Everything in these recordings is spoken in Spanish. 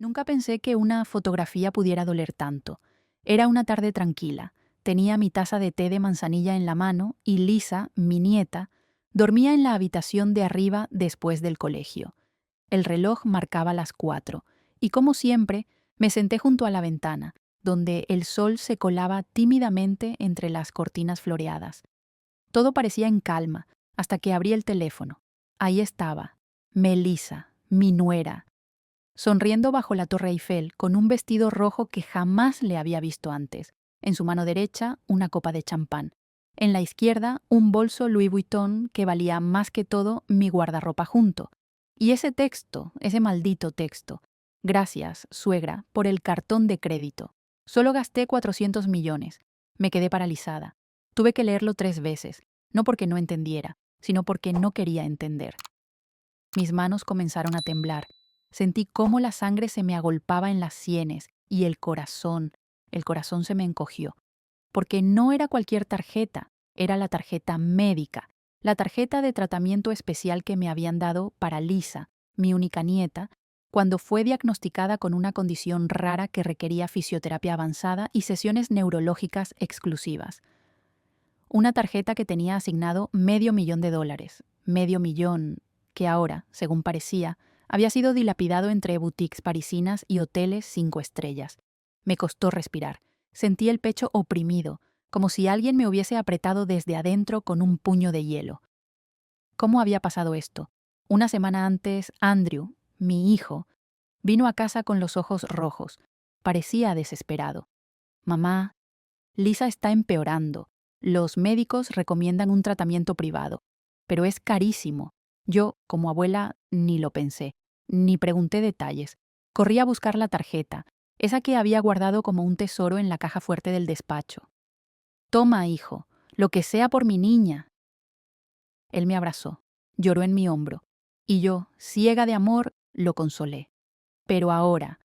Nunca pensé que una fotografía pudiera doler tanto. Era una tarde tranquila. Tenía mi taza de té de manzanilla en la mano y Lisa, mi nieta, dormía en la habitación de arriba después del colegio. El reloj marcaba las 4 y, como siempre, me senté junto a la ventana, donde el sol se colaba tímidamente entre las cortinas floreadas. Todo parecía en calma, hasta que abrí el teléfono. Ahí estaba, Melissa, mi nuera, sonriendo bajo la Torre Eiffel con un vestido rojo que jamás le había visto antes. En su mano derecha, una copa de champán. En la izquierda, un bolso Louis Vuitton que valía más que todo mi guardarropa junto. Y ese texto, ese maldito texto. Gracias, suegra, por el cartón de crédito. Solo gasté 400 millones. Me quedé paralizada. Tuve que leerlo 3 veces, no porque no entendiera, sino porque no quería entender. Mis manos comenzaron a temblar. Sentí cómo la sangre se me agolpaba en las sienes y el corazón se me encogió. Porque no era cualquier tarjeta, era la tarjeta médica, la tarjeta de tratamiento especial que me habían dado para Lisa, mi única nieta, cuando fue diagnosticada con una condición rara que requería fisioterapia avanzada y sesiones neurológicas exclusivas. Una tarjeta que tenía asignado $500,000, medio millón, que ahora, según parecía, había sido dilapidado entre boutiques parisinas y hoteles 5 estrellas. Me costó respirar. Sentí el pecho oprimido, como si alguien me hubiese apretado desde adentro con un puño de hielo. ¿Cómo había pasado esto? Una semana antes, Andrew, mi hijo, vino a casa con los ojos rojos. Parecía desesperado. Mamá, Lisa está empeorando. Los médicos recomiendan un tratamiento privado, pero es carísimo. Yo, como abuela, ni lo pensé, ni pregunté detalles. Corrí a buscar la tarjeta, esa que había guardado como un tesoro en la caja fuerte del despacho. Toma, hijo, lo que sea por mi niña. Él me abrazó, lloró en mi hombro, y yo, ciega de amor, lo consolé. Pero ahora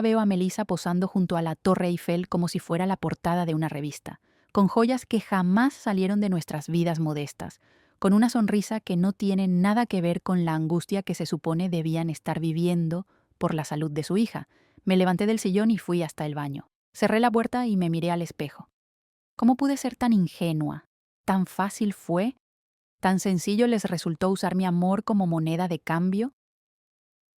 veo a Melissa posando junto a la Torre Eiffel como si fuera la portada de una revista, con joyas que jamás salieron de nuestras vidas modestas, con una sonrisa que no tiene nada que ver con la angustia que se supone debían estar viviendo por la salud de su hija. Me levanté del sillón y fui hasta el baño. Cerré la puerta y me miré al espejo. ¿Cómo pude ser tan ingenua? ¿Tan fácil fue? ¿Tan sencillo les resultó usar mi amor como moneda de cambio?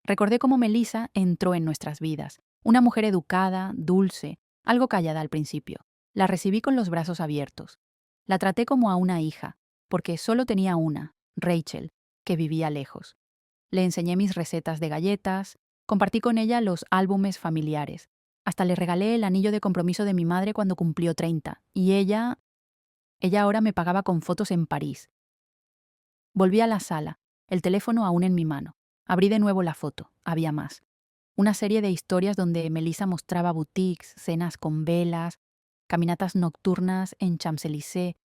Recordé cómo Melissa entró en nuestras vidas, una mujer educada, dulce, algo callada al principio. La recibí con los brazos abiertos. La traté como a una hija, porque solo tenía una, Rachel, que vivía lejos. Le enseñé mis recetas de galletas, compartí con ella los álbumes familiares. Hasta le regalé el anillo de compromiso de mi madre cuando cumplió 30, y ella ahora me pagaba con fotos en París. Volví a la sala, el teléfono aún en mi mano. Abrí de nuevo la foto. Había más. Una serie de historias donde Melissa mostraba boutiques, cenas con velas, caminatas nocturnas en Champs-Élysées.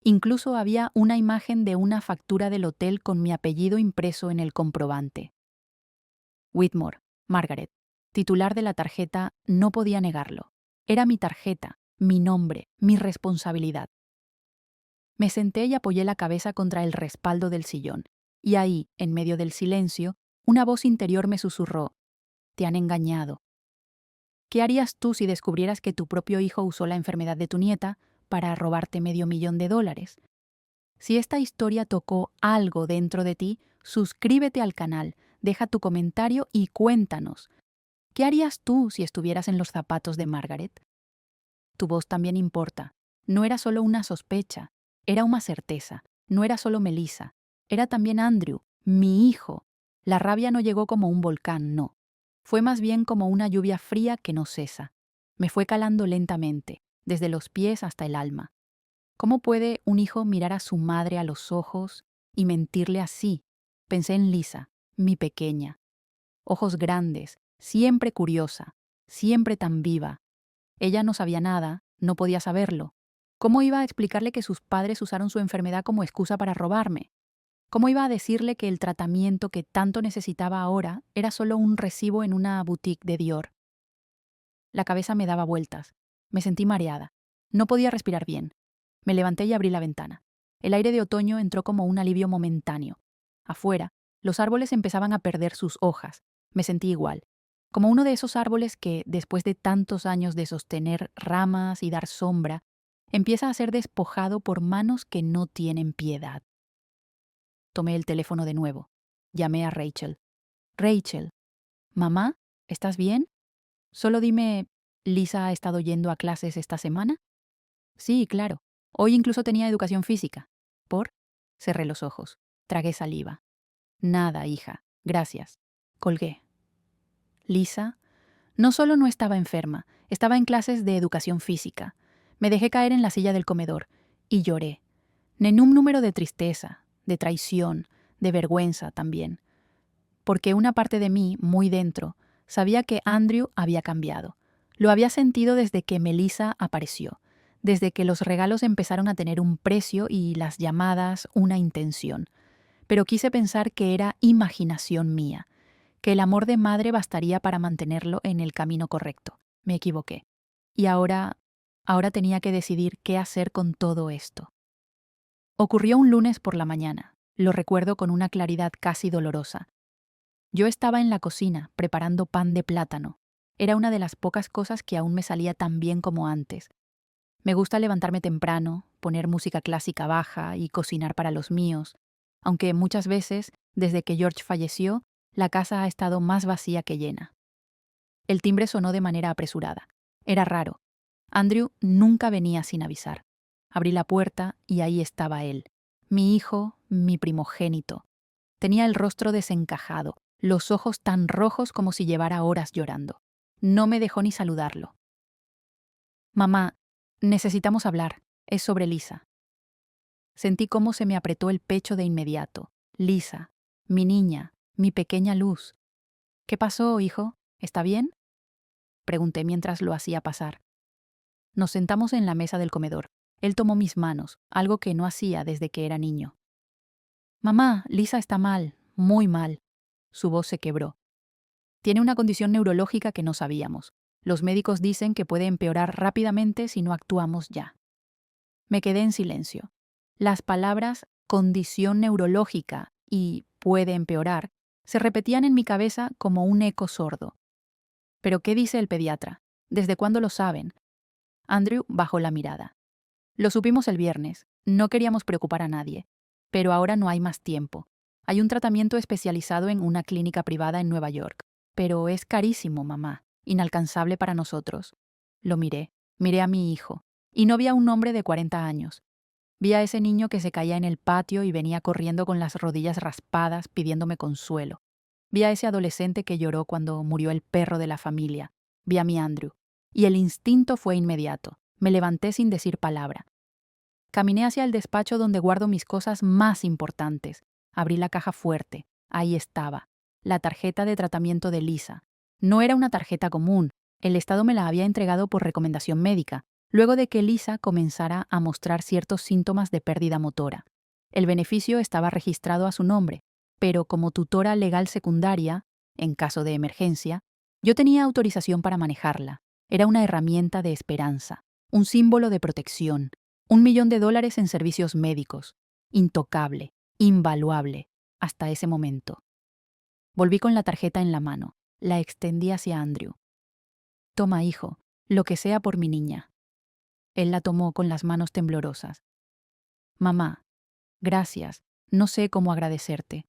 Incluso había una imagen de una factura del hotel con mi apellido impreso en el comprobante. Whitmore, Margaret, titular de la tarjeta, no podía negarlo. Era mi tarjeta, mi nombre, mi responsabilidad. Me senté y apoyé la cabeza contra el respaldo del sillón, y ahí, en medio del silencio, una voz interior me susurró: «Te han engañado». ¿Qué harías tú si descubrieras que tu propio hijo usó la enfermedad de tu nieta para robarte $500,000? Si esta historia tocó algo dentro de ti, suscríbete al canal, deja tu comentario y cuéntanos. ¿Qué harías tú si estuvieras en los zapatos de Margaret? Tu voz también importa. No era solo una sospecha, era una certeza. No era solo Melissa, era también Andrew, mi hijo. La rabia no llegó como un volcán, no. Fue más bien como una lluvia fría que no cesa. Me fue calando lentamente, desde los pies hasta el alma. ¿Cómo puede un hijo mirar a su madre a los ojos y mentirle así? Pensé en Lisa, mi pequeña. Ojos grandes, siempre curiosa, siempre tan viva. Ella no sabía nada, no podía saberlo. ¿Cómo iba a explicarle que sus padres usaron su enfermedad como excusa para robarme? ¿Cómo iba a decirle que el tratamiento que tanto necesitaba ahora era solo un recibo en una boutique de Dior? La cabeza me daba vueltas. Me sentí mareada. No podía respirar bien. Me levanté y abrí la ventana. El aire de otoño entró como un alivio momentáneo. Afuera, los árboles empezaban a perder sus hojas. Me sentí igual, como uno de esos árboles que, después de tantos años de sostener ramas y dar sombra, empieza a ser despojado por manos que no tienen piedad. Tomé el teléfono de nuevo. Llamé a Rachel. Rachel, ¿mamá? ¿Estás bien? Solo dime, ¿Lisa ha estado yendo a clases esta semana? Sí, claro. Hoy incluso tenía educación física. ¿Por? Cerré los ojos. Tragué saliva. Nada, hija. Gracias. Colgué. Lisa no solo no estaba enferma, estaba en clases de educación física. Me dejé caer en la silla del comedor y lloré. En un número de tristeza, de traición, de vergüenza también. Porque una parte de mí, muy dentro, sabía que Andrew había cambiado. Lo había sentido desde que Melissa apareció, desde que los regalos empezaron a tener un precio y las llamadas una intención. Pero quise pensar que era imaginación mía, que el amor de madre bastaría para mantenerlo en el camino correcto. Me equivoqué. Y ahora tenía que decidir qué hacer con todo esto. Ocurrió un lunes por la mañana. Lo recuerdo con una claridad casi dolorosa. Yo estaba en la cocina preparando pan de plátano. Era una de las pocas cosas que aún me salía tan bien como antes. Me gusta levantarme temprano, poner música clásica baja y cocinar para los míos, aunque muchas veces, desde que George falleció, la casa ha estado más vacía que llena. El timbre sonó de manera apresurada. Era raro. Andrew nunca venía sin avisar. Abrí la puerta y ahí estaba él, mi hijo, mi primogénito. Tenía el rostro desencajado, los ojos tan rojos como si llevara horas llorando. No me dejó ni saludarlo. Mamá, necesitamos hablar. Es sobre Lisa. Sentí cómo se me apretó el pecho de inmediato. Lisa, mi niña, mi pequeña luz. ¿Qué pasó, hijo? ¿Está bien? Pregunté mientras lo hacía pasar. Nos sentamos en la mesa del comedor. Él tomó mis manos, algo que no hacía desde que era niño. Mamá, Lisa está mal, muy mal. Su voz se quebró. Tiene una condición neurológica que no sabíamos. Los médicos dicen que puede empeorar rápidamente si no actuamos ya. Me quedé en silencio. Las palabras condición neurológica y puede empeorar se repetían en mi cabeza como un eco sordo. ¿Pero qué dice el pediatra? ¿Desde cuándo lo saben? Andrew bajó la mirada. Lo supimos el viernes. No queríamos preocupar a nadie. Pero ahora no hay más tiempo. Hay un tratamiento especializado en una clínica privada en Nueva York. Pero es carísimo, mamá. Inalcanzable para nosotros. Lo miré a mi hijo. Y no vi a un hombre de 40 años. Vi a ese niño que se caía en el patio y venía corriendo con las rodillas raspadas pidiéndome consuelo. Vi a ese adolescente que lloró cuando murió el perro de la familia. Vi a mi Andrew. Y el instinto fue inmediato. Me levanté sin decir palabra. Caminé hacia el despacho donde guardo mis cosas más importantes. Abrí la caja fuerte. Ahí estaba. La tarjeta de tratamiento de Lisa. No era una tarjeta común. El Estado me la había entregado por recomendación médica, luego de que Lisa comenzara a mostrar ciertos síntomas de pérdida motora. El beneficio estaba registrado a su nombre, pero como tutora legal secundaria, en caso de emergencia, yo tenía autorización para manejarla. Era una herramienta de esperanza, un símbolo de protección, $1.000.000 en servicios médicos, intocable, invaluable, hasta ese momento. Volví con la tarjeta en la mano, la extendí hacia Andrew. Toma, hijo, lo que sea por mi niña. Él la tomó con las manos temblorosas. Mamá, gracias, no sé cómo agradecerte.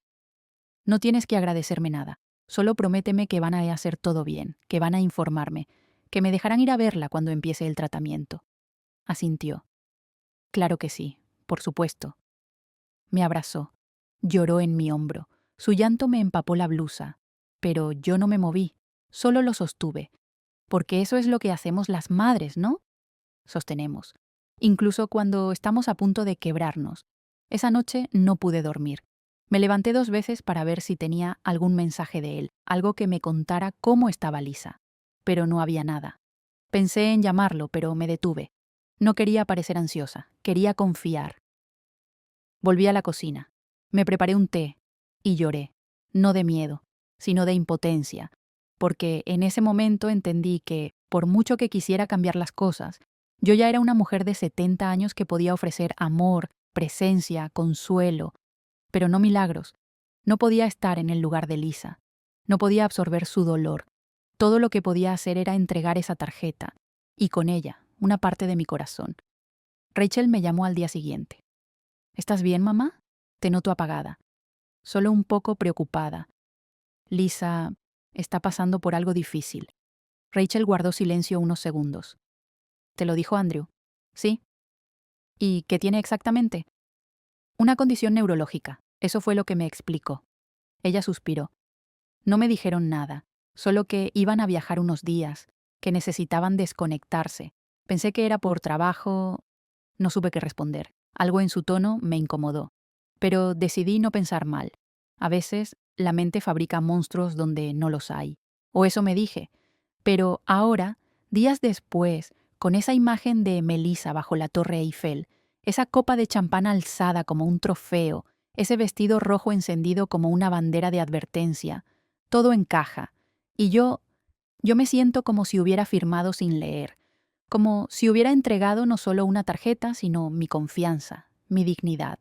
No tienes que agradecerme nada, solo prométeme que van a hacer todo bien, que van a informarme, que me dejarán ir a verla cuando empiece el tratamiento. Asintió. Claro que sí, por supuesto. Me abrazó, lloró en mi hombro, su llanto me empapó la blusa, pero yo no me moví, solo lo sostuve, porque eso es lo que hacemos las madres, ¿no? Sostenemos, incluso cuando estamos a punto de quebrarnos. Esa noche no pude dormir. Me levanté 2 veces para ver si tenía algún mensaje de él, algo que me contara cómo estaba Lisa, pero no había nada. Pensé en llamarlo, pero me detuve. No quería parecer ansiosa, quería confiar. Volví a la cocina. Me preparé un té y lloré, no de miedo, sino de impotencia, porque en ese momento entendí que, por mucho que quisiera cambiar las cosas, yo ya era una mujer de 70 años que podía ofrecer amor, presencia, consuelo, pero no milagros. No podía estar en el lugar de Lisa. No podía absorber su dolor. Todo lo que podía hacer era entregar esa tarjeta, y con ella, una parte de mi corazón. Rachel me llamó al día siguiente. ¿Estás bien, mamá? Te noto apagada. Solo un poco preocupada. Lisa está pasando por algo difícil. Rachel guardó silencio unos segundos. ¿Te lo dijo Andrew? Sí. ¿Y qué tiene exactamente? Una condición neurológica. Eso fue lo que me explicó. Ella suspiró. No me dijeron nada, solo que iban a viajar unos días, que necesitaban desconectarse. Pensé que era por trabajo. No supe qué responder. Algo en su tono me incomodó. Pero decidí no pensar mal. A veces la mente fabrica monstruos donde no los hay. O eso me dije. Pero ahora, días después, con esa imagen de Melissa bajo la Torre Eiffel, esa copa de champán alzada como un trofeo, ese vestido rojo encendido como una bandera de advertencia, todo encaja. Y yo me siento como si hubiera firmado sin leer, como si hubiera entregado no solo una tarjeta, sino mi confianza, mi dignidad.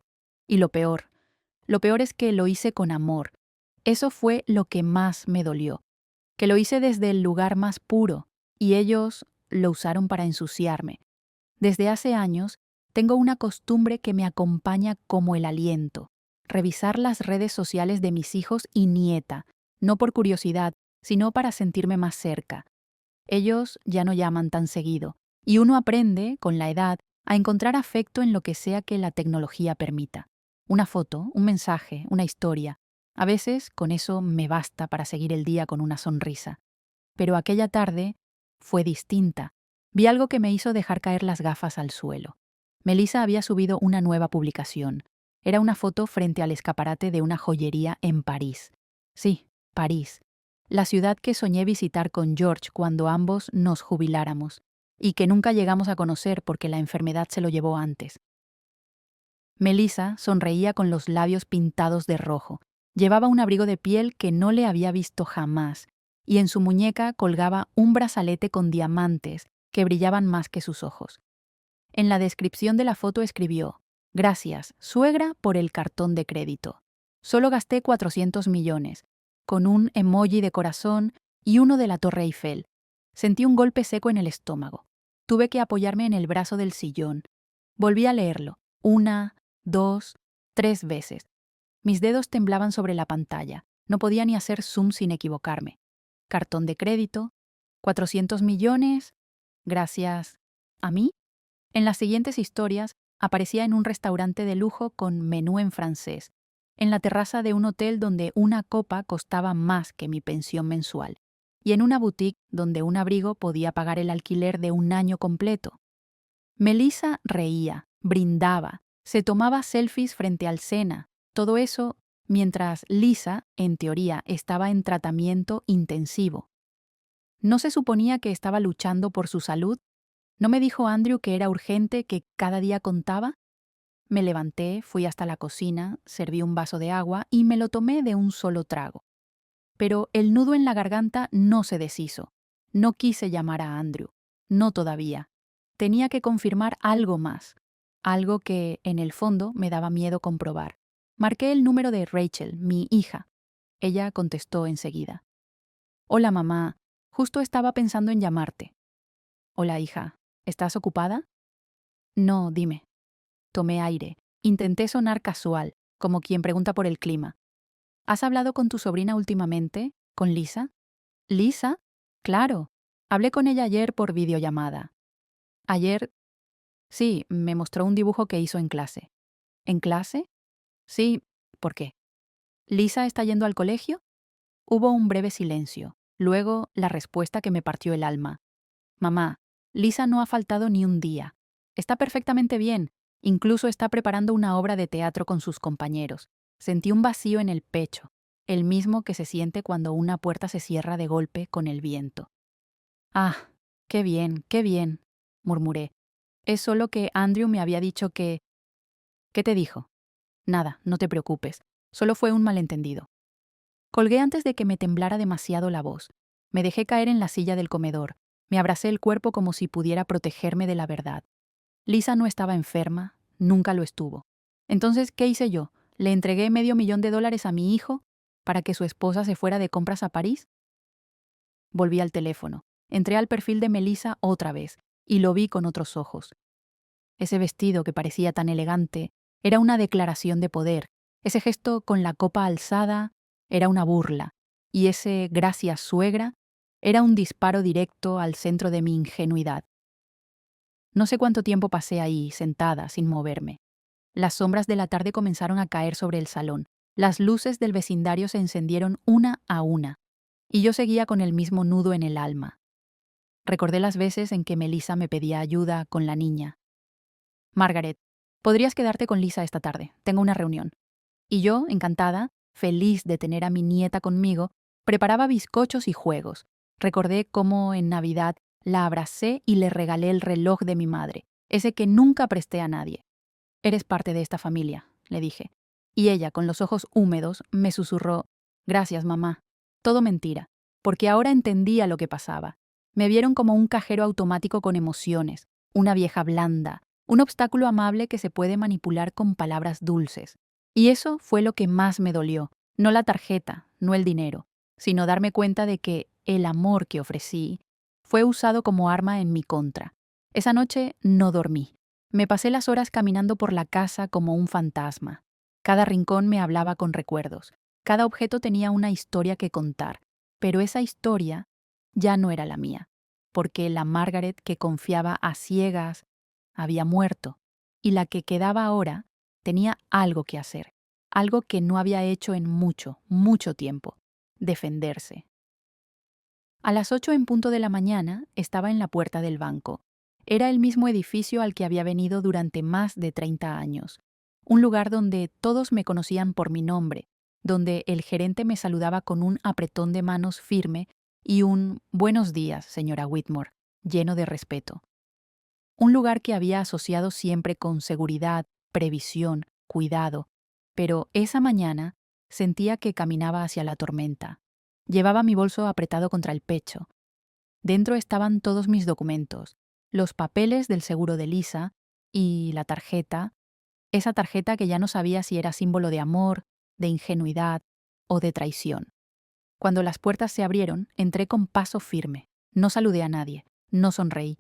Y lo peor es que lo hice con amor. Eso fue lo que más me dolió, que lo hice desde el lugar más puro, y ellos lo usaron para ensuciarme. Desde hace años, tengo una costumbre que me acompaña como el aliento: revisar las redes sociales de mis hijos y nieta, no por curiosidad, sino para sentirme más cerca. Ellos ya no llaman tan seguido, y uno aprende, con la edad, a encontrar afecto en lo que sea que la tecnología permita. Una foto, un mensaje, una historia. A veces con eso me basta para seguir el día con una sonrisa. Pero aquella tarde fue distinta. Vi algo que me hizo dejar caer las gafas al suelo. Melissa había subido una nueva publicación. Era una foto frente al escaparate de una joyería en París. Sí, París. La ciudad que soñé visitar con George cuando ambos nos jubiláramos, y que nunca llegamos a conocer porque la enfermedad se lo llevó antes. Melissa sonreía con los labios pintados de rojo. Llevaba un abrigo de piel que no le había visto jamás, y en su muñeca colgaba un brazalete con diamantes que brillaban más que sus ojos. En la descripción de la foto escribió: «Gracias, suegra, por el cartón de crédito. Solo gasté 400 millones», con un emoji de corazón y uno de la Torre Eiffel. Sentí un golpe seco en el estómago. Tuve que apoyarme en el brazo del sillón. Volví a leerlo, 1, 2, 3 veces. Mis dedos temblaban sobre la pantalla. No podía ni hacer zoom sin equivocarme. Cartón de crédito, 400 millones, gracias a mí. En las siguientes historias aparecía en un restaurante de lujo con menú en francés, en la terraza de un hotel donde una copa costaba más que mi pensión mensual, y en una boutique donde un abrigo podía pagar el alquiler de un año completo. Melissa reía, brindaba, se tomaba selfies frente al Sena, todo eso mientras Lisa, en teoría, estaba en tratamiento intensivo. ¿No se suponía que estaba luchando por su salud? ¿No me dijo Andrew que era urgente, que cada día contaba? Me levanté, fui hasta la cocina, serví un vaso de agua y me lo tomé de un solo trago. Pero el nudo en la garganta no se deshizo. No quise llamar a Andrew. No todavía. Tenía que confirmar algo más. Algo que, en el fondo, me daba miedo comprobar. Marqué el número de Rachel, mi hija. Ella contestó enseguida. «Hola, mamá. Justo estaba pensando en llamarte». «Hola, hija. ¿Estás ocupada?» «No, dime». Tomé aire. Intenté sonar casual, como quien pregunta por el clima. «¿Has hablado con tu sobrina últimamente? ¿Con Lisa?» «¿Lisa?» «Claro. Hablé con ella ayer por videollamada». «¿Ayer?» «Sí, me mostró un dibujo que hizo en clase». «¿En clase?» «Sí. ¿Por qué?» «¿Lisa está yendo al colegio?» Hubo un breve silencio. Luego, la respuesta que me partió el alma. «Mamá, Lisa no ha faltado ni un día. Está perfectamente bien. Incluso está preparando una obra de teatro con sus compañeros». Sentí un vacío en el pecho, el mismo que se siente cuando una puerta se cierra de golpe con el viento. «Ah, qué bien», murmuré. «Es solo que Andrew me había dicho que...» «¿Qué te dijo?» «Nada, no te preocupes. Solo fue un malentendido». Colgué antes de que me temblara demasiado la voz. Me dejé caer en la silla del comedor. Me abracé el cuerpo como si pudiera protegerme de la verdad. Lisa no estaba enferma, nunca lo estuvo. Entonces, ¿qué hice yo? ¿Le entregué $500,000 a mi hijo para que su esposa se fuera de compras a París? Volví al teléfono. Entré al perfil de Melissa otra vez y lo vi con otros ojos. Ese vestido que parecía tan elegante era una declaración de poder. Ese gesto con la copa alzada era una burla. Y ese gracias suegra era un disparo directo al centro de mi ingenuidad. No sé cuánto tiempo pasé ahí, sentada, sin moverme. Las sombras de la tarde comenzaron a caer sobre el salón. Las luces del vecindario se encendieron una a una. Y yo seguía con el mismo nudo en el alma. Recordé las veces en que Melissa me pedía ayuda con la niña. Margaret, ¿podrías quedarte con Lisa esta tarde? Tengo una reunión. Y yo, encantada, feliz de tener a mi nieta conmigo, preparaba bizcochos y juegos. Recordé cómo en Navidad la abracé y le regalé el reloj de mi madre, ese que nunca presté a nadie. Eres parte de esta familia, le dije. Y ella, con los ojos húmedos, me susurró, gracias, mamá. Todo mentira, porque ahora entendía lo que pasaba. Me vieron como un cajero automático con emociones, una vieja blanda, un obstáculo amable que se puede manipular con palabras dulces. Y eso fue lo que más me dolió, no la tarjeta, no el dinero, sino darme cuenta de que el amor que ofrecí fue usado como arma en mi contra. Esa noche no dormí. Me pasé las horas caminando por la casa como un fantasma. Cada rincón me hablaba con recuerdos. Cada objeto tenía una historia que contar. Pero esa historia ya no era la mía, porque la Margaret que confiaba a ciegas había muerto, y la que quedaba ahora tenía algo que hacer, algo que no había hecho en mucho, mucho tiempo: defenderse. A las 8 en punto de la mañana estaba en la puerta del banco. Era el mismo edificio al que había venido durante más de 30 años. Un lugar donde todos me conocían por mi nombre, donde el gerente me saludaba con un apretón de manos firme y un «Buenos días, señora Whitmore», lleno de respeto. Un lugar que había asociado siempre con seguridad, previsión, cuidado. Pero esa mañana sentía que caminaba hacia la tormenta. Llevaba mi bolso apretado contra el pecho. Dentro estaban todos mis documentos, los papeles del seguro de Lisa y la tarjeta, esa tarjeta que ya no sabía si era símbolo de amor, de ingenuidad o de traición. Cuando las puertas se abrieron, entré con paso firme. No saludé a nadie, no sonreí.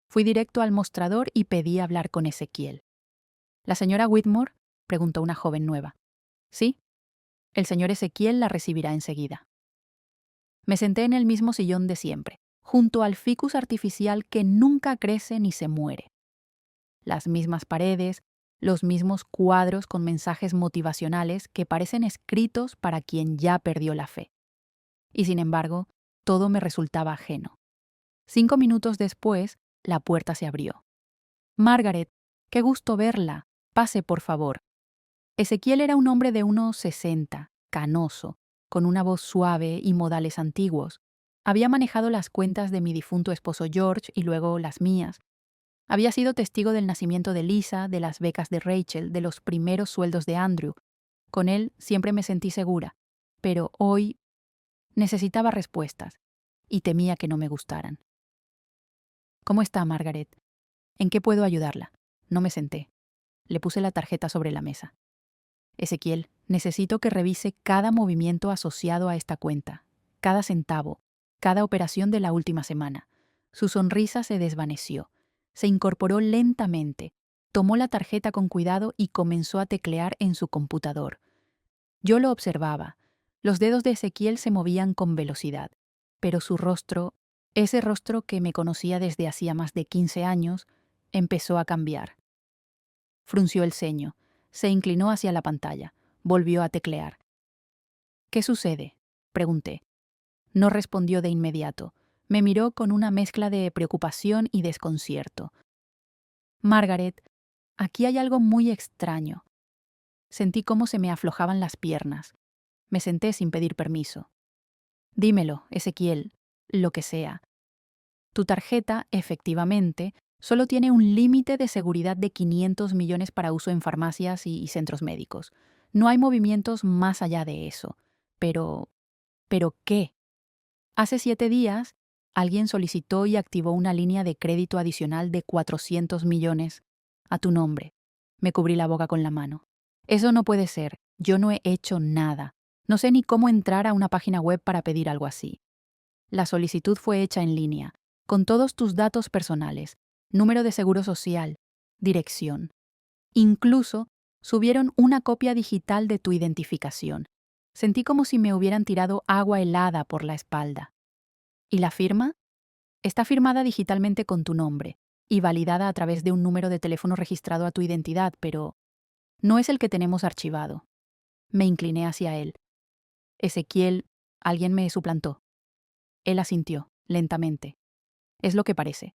Fui directo al mostrador y pedí hablar con Ezequiel. ¿La señora Whitmore?, preguntó una joven nueva. Sí, el señor Ezequiel la recibirá enseguida. Me senté en el mismo sillón de siempre, junto al ficus artificial que nunca crece ni se muere. Las mismas paredes, los mismos cuadros con mensajes motivacionales que parecen escritos para quien ya perdió la fe. Y sin embargo, todo me resultaba ajeno. 5 minutos después, la puerta se abrió. Margaret, qué gusto verla. Pase, por favor. Ezequiel era un hombre de unos 60, canoso, con una voz suave y modales antiguos. Había manejado las cuentas de mi difunto esposo George y luego las mías. Había sido testigo del nacimiento de Lisa, de las becas de Rachel, de los primeros sueldos de Andrew. Con él siempre me sentí segura, pero hoy necesitaba respuestas y temía que no me gustaran. ¿Cómo está, Margaret? ¿En qué puedo ayudarla? No me senté. Le puse la tarjeta sobre la mesa. Ezequiel, necesito que revise cada movimiento asociado a esta cuenta, cada centavo, cada operación de la última semana. Su sonrisa se desvaneció. Se incorporó lentamente, tomó la tarjeta con cuidado y comenzó a teclear en su computador. Yo lo observaba. Los dedos de Ezequiel se movían con velocidad, pero su rostro, ese rostro que me conocía desde hacía más de 15 años, empezó a cambiar. Frunció el ceño, se inclinó hacia la pantalla, volvió a teclear. «¿Qué sucede?», pregunté. No respondió de inmediato. Me miró con una mezcla de preocupación y desconcierto. «Margaret, aquí hay algo muy extraño». Sentí cómo se me aflojaban las piernas. Me senté sin pedir permiso. «Dímelo, Ezequiel, lo que sea. Tu tarjeta, efectivamente, solo tiene un límite de seguridad de 500 millones para uso en farmacias y centros médicos. No hay movimientos más allá de eso. Pero ¿qué? Hace 7 días, alguien solicitó y activó una línea de crédito adicional de 400 millones a tu nombre». Me cubrí la boca con la mano. «Eso no puede ser. Yo no he hecho nada. No sé ni cómo entrar a una página web para pedir algo así». La solicitud fue hecha en línea, con todos tus datos personales, número de seguro social, dirección. Incluso subieron una copia digital de tu identificación. Sentí como si me hubieran tirado agua helada por la espalda. ¿Y la firma? Está firmada digitalmente con tu nombre y validada a través de un número de teléfono registrado a tu identidad, pero no es el que tenemos archivado. Me incliné hacia él. Ezequiel, alguien me suplantó. Él asintió, lentamente. Es lo que parece.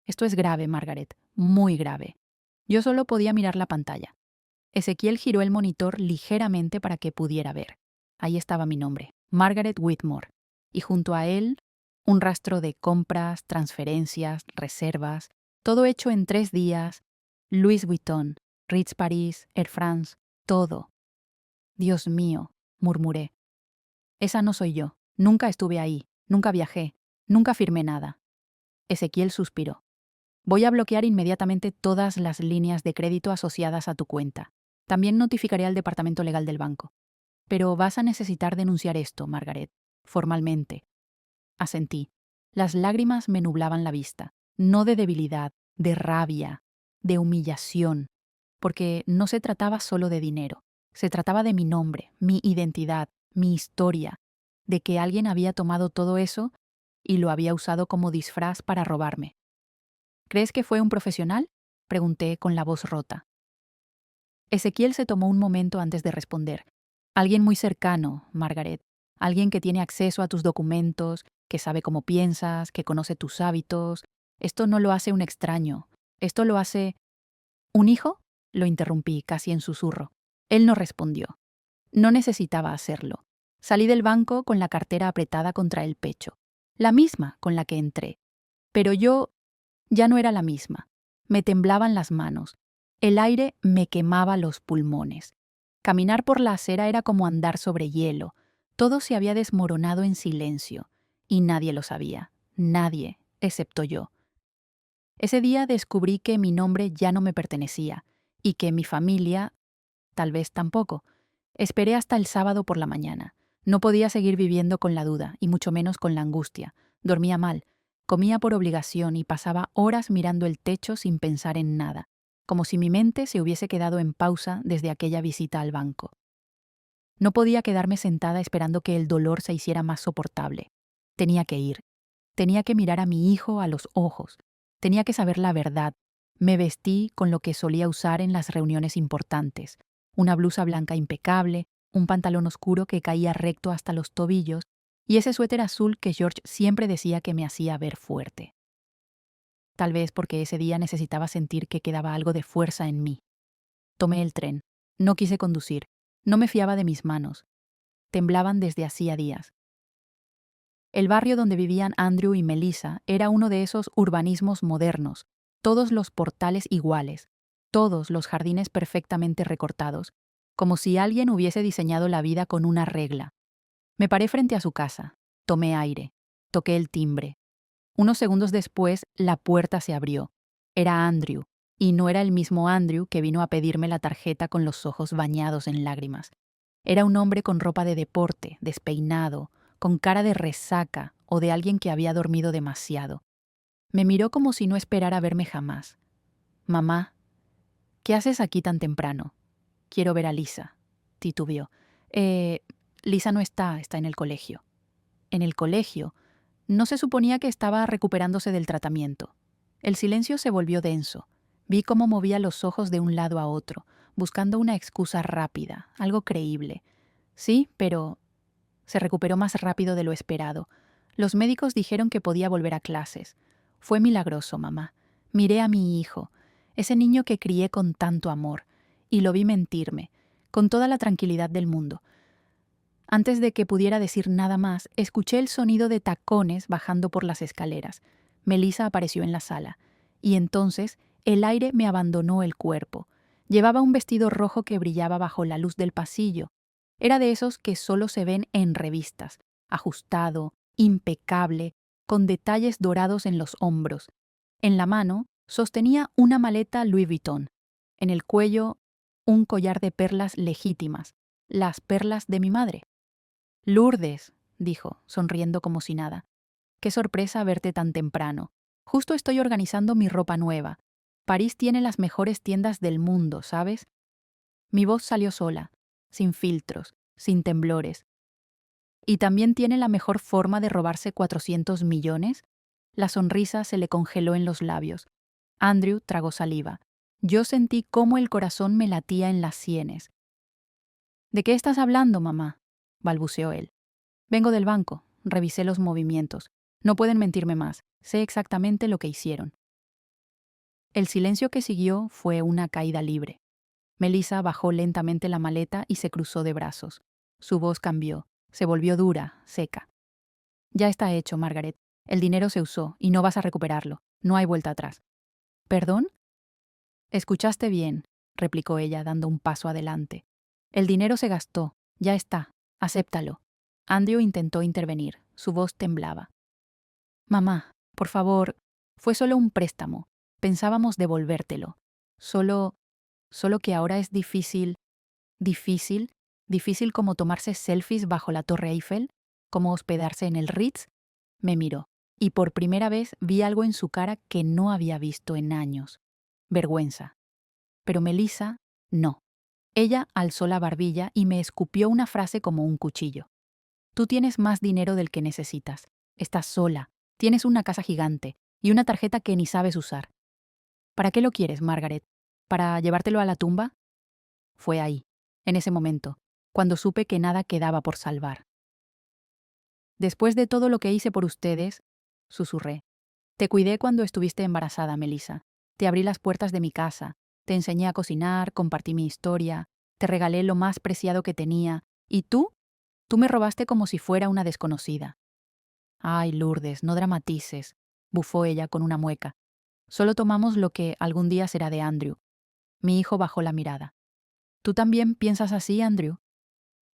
Esto es grave, Margaret, muy grave. Yo solo podía mirar la pantalla. Ezequiel giró el monitor ligeramente para que pudiera ver. Ahí estaba mi nombre, Margaret Whitmore, y junto a él, un rastro de compras, transferencias, reservas, todo hecho en 3 días, Louis Vuitton, Ritz Paris, Air France, todo. Dios mío, murmuré. Esa no soy yo. Nunca estuve ahí, nunca viajé, nunca firmé nada. Ezequiel suspiró. Voy a bloquear inmediatamente todas las líneas de crédito asociadas a tu cuenta. También notificaré al departamento legal del banco. Pero vas a necesitar denunciar esto, Margaret, formalmente. Asentí. Las lágrimas me nublaban la vista, no de debilidad, de rabia, de humillación, porque no se trataba solo de dinero, se trataba de mi nombre, mi identidad, mi historia, de que alguien había tomado todo eso y lo había usado como disfraz para robarme. ¿Crees que fue un profesional?, pregunté con la voz rota. Ezequiel se tomó un momento antes de responder. Alguien muy cercano, Margaret. Alguien que tiene acceso a tus documentos, que sabe cómo piensas, que conoce tus hábitos. Esto no lo hace un extraño. Esto lo hace... ¿Un hijo? Lo interrumpí, casi en susurro. Él no respondió. No necesitaba hacerlo. Salí del banco con la cartera apretada contra el pecho. La misma con la que entré. Pero yo ya no era la misma. Me temblaban las manos. El aire me quemaba los pulmones. Caminar por la acera era como andar sobre hielo. Todo se había desmoronado en silencio. Y nadie lo sabía. Nadie, excepto yo. Ese día descubrí que mi nombre ya no me pertenecía. Y que mi familia, tal vez tampoco. Esperé hasta el sábado por la mañana. No podía seguir viviendo con la duda, y mucho menos con la angustia. Dormía mal. Comía por obligación y pasaba horas mirando el techo sin pensar en nada, como si mi mente se hubiese quedado en pausa desde aquella visita al banco. No podía quedarme sentada esperando que el dolor se hiciera más soportable. Tenía que ir. Tenía que mirar a mi hijo a los ojos. Tenía que saber la verdad. Me vestí con lo que solía usar en las reuniones importantes. Una blusa blanca impecable, un pantalón oscuro que caía recto hasta los tobillos, y ese suéter azul que George siempre decía que me hacía ver fuerte. Tal vez porque ese día necesitaba sentir que quedaba algo de fuerza en mí. Tomé el tren. No quise conducir. No me fiaba de mis manos. Temblaban desde hacía días. El barrio donde vivían Andrew y Melissa era uno de esos urbanismos modernos, todos los portales iguales, todos los jardines perfectamente recortados, como si alguien hubiese diseñado la vida con una regla. Me paré frente a su casa, tomé aire, toqué el timbre. Unos segundos después, la puerta se abrió. Era Andrew, y no era el mismo Andrew que vino a pedirme la tarjeta con los ojos bañados en lágrimas. Era un hombre con ropa de deporte, despeinado, con cara de resaca o de alguien que había dormido demasiado. Me miró como si no esperara verme jamás. «Mamá, ¿qué haces aquí tan temprano?» «Quiero ver a Lisa», titubeó. Lisa no está en el colegio». «¿En el colegio?» No se suponía que estaba recuperándose del tratamiento. El silencio se volvió denso. Vi cómo movía los ojos de un lado a otro, buscando una excusa rápida, algo creíble. Sí, pero... Se recuperó más rápido de lo esperado. Los médicos dijeron que podía volver a clases. Fue milagroso, mamá. Miré a mi hijo, ese niño que crié con tanto amor, y lo vi mentirme, con toda la tranquilidad del mundo. Antes de que pudiera decir nada más, escuché el sonido de tacones bajando por las escaleras. Melissa apareció en la sala. Y entonces el aire me abandonó el cuerpo. Llevaba un vestido rojo que brillaba bajo la luz del pasillo. Era de esos que solo se ven en revistas, ajustado, impecable, con detalles dorados en los hombros. En la mano sostenía una maleta Louis Vuitton. En el cuello, un collar de perlas legítimas, las perlas de mi madre. «Lourdes», dijo, sonriendo como si nada. Qué sorpresa verte tan temprano. Justo estoy organizando mi ropa nueva. París tiene las mejores tiendas del mundo, ¿sabes? Mi voz salió sola, sin filtros, sin temblores. ¿Y también tiene la mejor forma de robarse 400 millones? La sonrisa se le congeló en los labios. Andrew tragó saliva. Yo sentí cómo el corazón me latía en las sienes. ¿De qué estás hablando, mamá?, balbuceó él. Vengo del banco, revisé los movimientos. No pueden mentirme más, sé exactamente lo que hicieron. El silencio que siguió fue una caída libre. Melissa bajó lentamente la maleta y se cruzó de brazos. Su voz cambió, se volvió dura, seca. Ya está hecho, Margaret. El dinero se usó y no vas a recuperarlo. No hay vuelta atrás. ¿Perdón? Escuchaste bien, replicó ella, dando un paso adelante. El dinero se gastó, ya está, acéptalo. Andrew intentó intervenir, su voz temblaba. Mamá, por favor, fue solo un préstamo. Pensábamos devolvértelo. Solo que ahora es difícil. ¿Difícil? ¿Difícil como tomarse selfies bajo la Torre Eiffel? ¿Como hospedarse en el Ritz? Me miró, y por primera vez vi algo en su cara que no había visto en años. Vergüenza. Pero Melissa, no. Ella alzó la barbilla y me escupió una frase como un cuchillo. Tú tienes más dinero del que necesitas. Estás sola. Tienes una casa gigante y una tarjeta que ni sabes usar. ¿Para qué lo quieres, Margaret? ¿Para llevártelo a la tumba? Fue ahí, en ese momento, cuando supe que nada quedaba por salvar. Después de todo lo que hice por ustedes, susurré. Te cuidé cuando estuviste embarazada, Melissa. Te abrí las puertas de mi casa. Te enseñé a cocinar, compartí mi historia. Te regalé lo más preciado que tenía. ¿Y tú? Tú me robaste como si fuera una desconocida. Ay, Lourdes, no dramatices, bufó ella con una mueca. Solo tomamos lo que algún día será de Andrew. Mi hijo bajó la mirada. ¿Tú también piensas así, Andrew?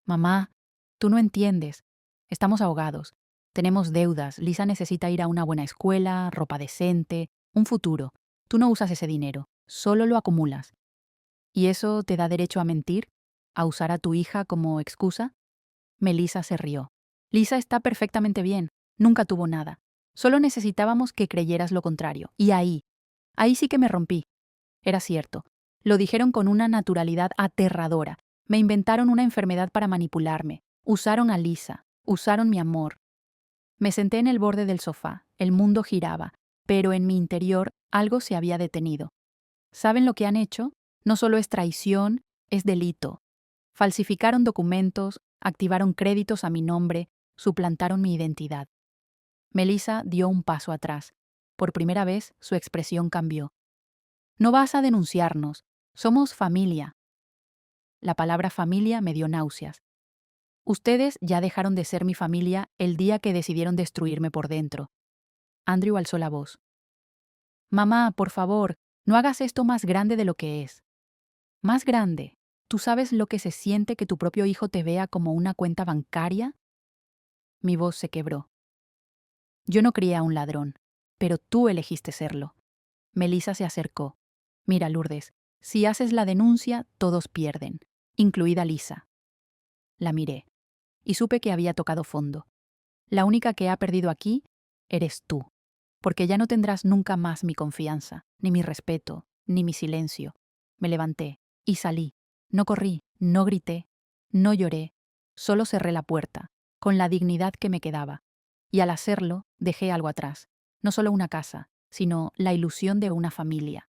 Mamá, tú no entiendes. Estamos ahogados. Tenemos deudas. Lisa necesita ir a una buena escuela, ropa decente, un futuro. Tú no usas ese dinero, solo lo acumulas. ¿Y eso te da derecho a mentir? ¿A usar a tu hija como excusa? Melissa se rió. Lisa está perfectamente bien. Nunca tuvo nada. Solo necesitábamos que creyeras lo contrario. Y ahí sí que me rompí. Era cierto. Lo dijeron con una naturalidad aterradora. Me inventaron una enfermedad para manipularme. Usaron a Lisa. Usaron mi amor. Me senté en el borde del sofá. El mundo giraba. Pero en mi interior algo se había detenido. ¿Saben lo que han hecho? No solo es traición, es delito. Falsificaron documentos, activaron créditos a mi nombre, suplantaron mi identidad. Melissa dio un paso atrás. Por primera vez, su expresión cambió. No vas a denunciarnos. Somos familia. La palabra familia me dio náuseas. Ustedes ya dejaron de ser mi familia el día que decidieron destruirme por dentro. Andrew alzó la voz. Mamá, por favor, no hagas esto más grande de lo que es. ¿Más grande? ¿Tú sabes lo que se siente que tu propio hijo te vea como una cuenta bancaria? Mi voz se quebró. Yo no crié a un ladrón, pero tú elegiste serlo. Melissa se acercó. Mira, Lourdes, si haces la denuncia, todos pierden, incluida Lisa. La miré, y supe que había tocado fondo. La única que ha perdido aquí eres tú, porque ya no tendrás nunca más mi confianza, ni mi respeto, ni mi silencio. Me levanté y salí. No corrí, no grité, no lloré, solo cerré la puerta, con la dignidad que me quedaba. Y al hacerlo, dejé algo atrás, no solo una casa, sino la ilusión de una familia.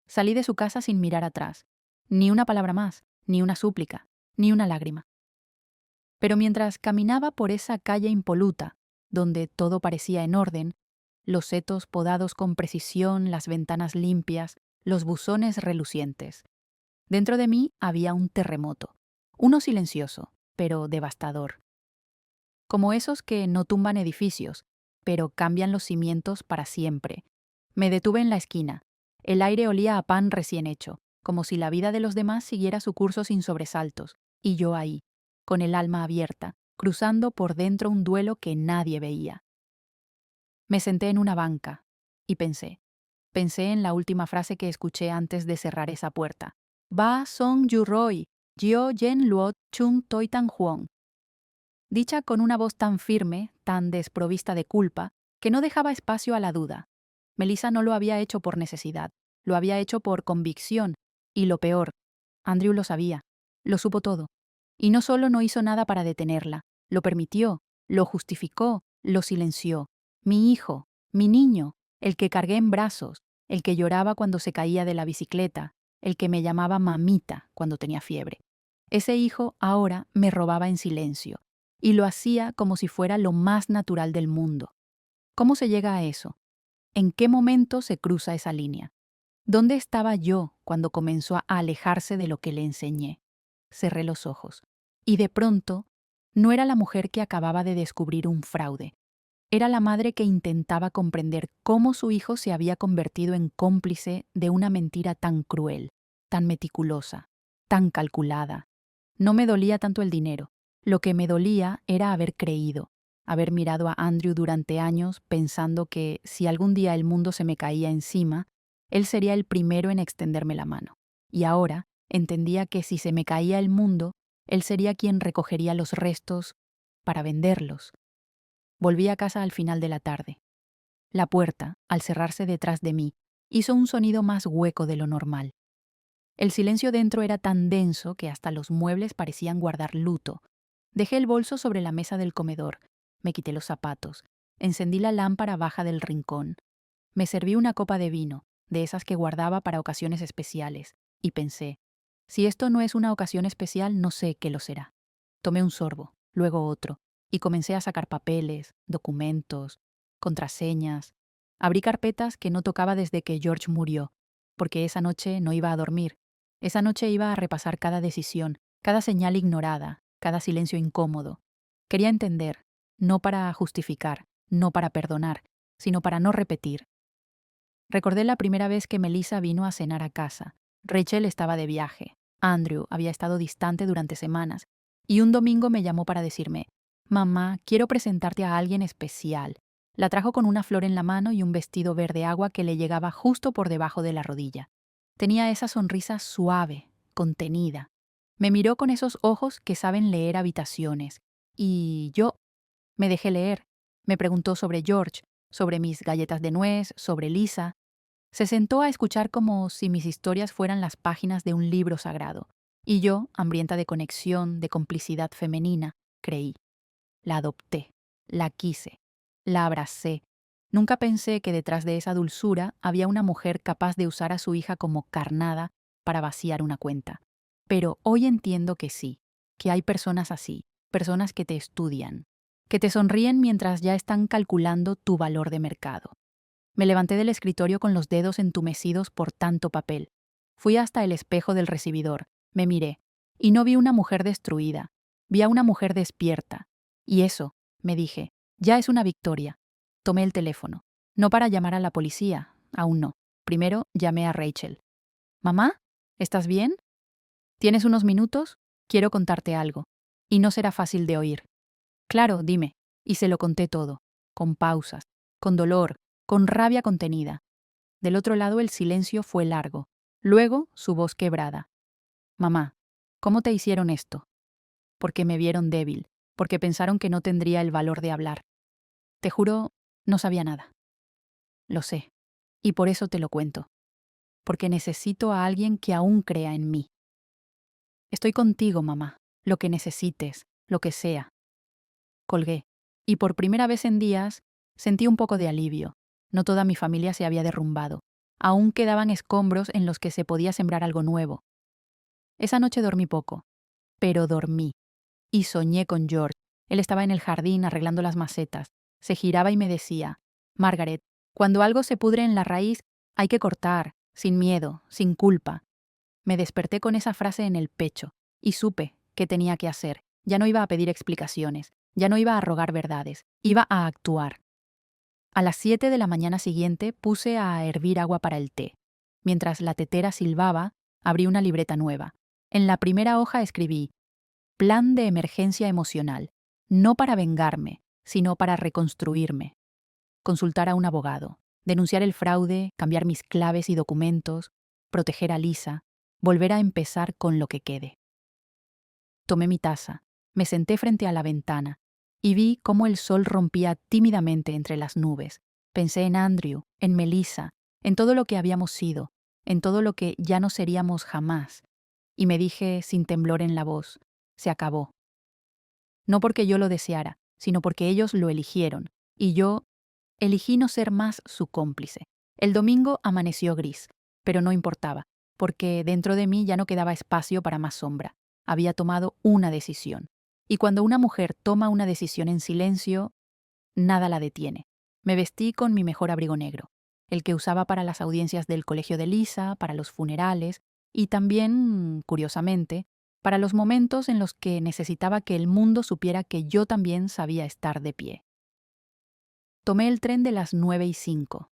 Salí de su casa sin mirar atrás, ni una palabra más, ni una súplica, ni una lágrima. Pero mientras caminaba por esa calle impoluta, donde todo parecía en orden, los setos podados con precisión, las ventanas limpias, los buzones relucientes, dentro de mí había un terremoto, uno silencioso, pero devastador. Como esos que no tumban edificios, pero cambian los cimientos para siempre. Me detuve en la esquina. El aire olía a pan recién hecho, como si la vida de los demás siguiera su curso sin sobresaltos, y yo ahí, con el alma abierta, cruzando por dentro un duelo que nadie veía. Me senté en una banca y pensé en la última frase que escuché antes de cerrar esa puerta. Ba Song Yu Roy, Jio Yen Luo Chung Toi Tan Huong. Dicha con una voz tan firme, tan desprovista de culpa, que no dejaba espacio a la duda. Melissa no lo había hecho por necesidad, lo había hecho por convicción, y lo peor, Andrew lo sabía, lo supo todo. Y no solo no hizo nada para detenerla, lo permitió, lo justificó, lo silenció. Mi hijo, mi niño, el que cargué en brazos, el que lloraba cuando se caía de la bicicleta, el que me llamaba mamita cuando tenía fiebre. Ese hijo ahora me robaba en silencio, y lo hacía como si fuera lo más natural del mundo. ¿Cómo se llega a eso? ¿En qué momento se cruza esa línea? ¿Dónde estaba yo cuando comenzó a alejarse de lo que le enseñé? Cerré los ojos. Y de pronto, no era la mujer que acababa de descubrir un fraude. Era la madre que intentaba comprender cómo su hijo se había convertido en cómplice de una mentira tan cruel, tan meticulosa, tan calculada. No me dolía tanto el dinero. Lo que me dolía era haber creído, haber mirado a Andrew durante años pensando que si algún día el mundo se me caía encima, él sería el primero en extenderme la mano. Y ahora entendía que si se me caía el mundo, él sería quien recogería los restos para venderlos. Volví a casa al final de la tarde. La puerta, al cerrarse detrás de mí, hizo un sonido más hueco de lo normal. El silencio dentro era tan denso que hasta los muebles parecían guardar luto. Dejé el bolso sobre la mesa del comedor, me quité los zapatos, encendí la lámpara baja del rincón. Me serví una copa de vino, de esas que guardaba para ocasiones especiales, y pensé, si esto no es una ocasión especial, no sé qué lo será. Tomé un sorbo, luego otro, y comencé a sacar papeles, documentos, contraseñas. Abrí carpetas que no tocaba desde que George murió, porque esa noche no iba a dormir. Esa noche iba a repasar cada decisión, cada señal ignorada, cada silencio incómodo. Quería entender, no para justificar, no para perdonar, sino para no repetir. Recordé la primera vez que Melissa vino a cenar a casa. Rachel estaba de viaje. Andrew había estado distante durante semanas. Y un domingo me llamó para decirme, «Mamá, quiero presentarte a alguien especial». La trajo con una flor en la mano y un vestido verde agua que le llegaba justo por debajo de la rodilla. Tenía esa sonrisa suave, contenida. Me miró con esos ojos que saben leer habitaciones. Y yo me dejé leer. Me preguntó sobre George, sobre mis galletas de nuez, sobre Lisa. Se sentó a escuchar como si mis historias fueran las páginas de un libro sagrado. Y yo, hambrienta de conexión, de complicidad femenina, creí. La adopté, la quise, la abracé. Nunca pensé que detrás de esa dulzura había una mujer capaz de usar a su hija como carnada para vaciar una cuenta. Pero hoy entiendo que sí, que hay personas así, personas que te estudian, que te sonríen mientras ya están calculando tu valor de mercado. Me levanté del escritorio con los dedos entumecidos por tanto papel. Fui hasta el espejo del recibidor, me miré, y no vi una mujer destruida, vi a una mujer despierta. Y eso, me dije, ya es una victoria. Tomé el teléfono, no para llamar a la policía, aún no. Primero llamé a Rachel. «Mamá, ¿estás bien? ¿Tienes unos minutos? Quiero contarte algo. Y no será fácil de oír». «Claro, dime». Y se lo conté todo, con pausas, con dolor, con rabia contenida. Del otro lado el silencio fue largo. Luego su voz quebrada. «Mamá, ¿cómo te hicieron esto?» «Porque me vieron débil, porque pensaron que no tendría el valor de hablar. Te juro, no sabía nada». «Lo sé, y por eso te lo cuento. Porque necesito a alguien que aún crea en mí». «Estoy contigo, mamá, lo que necesites, lo que sea». Colgué, y por primera vez en días sentí un poco de alivio. No toda mi familia se había derrumbado. Aún quedaban escombros en los que se podía sembrar algo nuevo. Esa noche dormí poco, pero dormí. Y soñé con George. Él estaba en el jardín arreglando las macetas. Se giraba y me decía, «Margaret, cuando algo se pudre en la raíz, hay que cortar, sin miedo, sin culpa». Me desperté con esa frase en el pecho, y supe qué tenía que hacer. Ya no iba a pedir explicaciones, ya no iba a rogar verdades, iba a actuar. A las 7 de la mañana siguiente puse a hervir agua para el té. Mientras la tetera silbaba, abrí una libreta nueva. En la primera hoja escribí, «Plan de emergencia emocional, no para vengarme, sino para reconstruirme». Consultar a un abogado, denunciar el fraude, cambiar mis claves y documentos, proteger a Lisa, volver a empezar con lo que quede. Tomé mi taza, me senté frente a la ventana, y vi cómo el sol rompía tímidamente entre las nubes. Pensé en Andrew, en Melissa, en todo lo que habíamos sido, en todo lo que ya no seríamos jamás, y me dije sin temblor en la voz, se acabó. No porque yo lo deseara, sino porque ellos lo eligieron, y yo elegí no ser más su cómplice. El domingo amaneció gris, pero no importaba, porque dentro de mí ya no quedaba espacio para más sombra. Había tomado una decisión. Y cuando una mujer toma una decisión en silencio, nada la detiene. Me vestí con mi mejor abrigo negro, el que usaba para las audiencias del colegio de Lisa, para los funerales y también, curiosamente, para los momentos en los que necesitaba que el mundo supiera que yo también sabía estar de pie. Tomé el tren de las 9:05.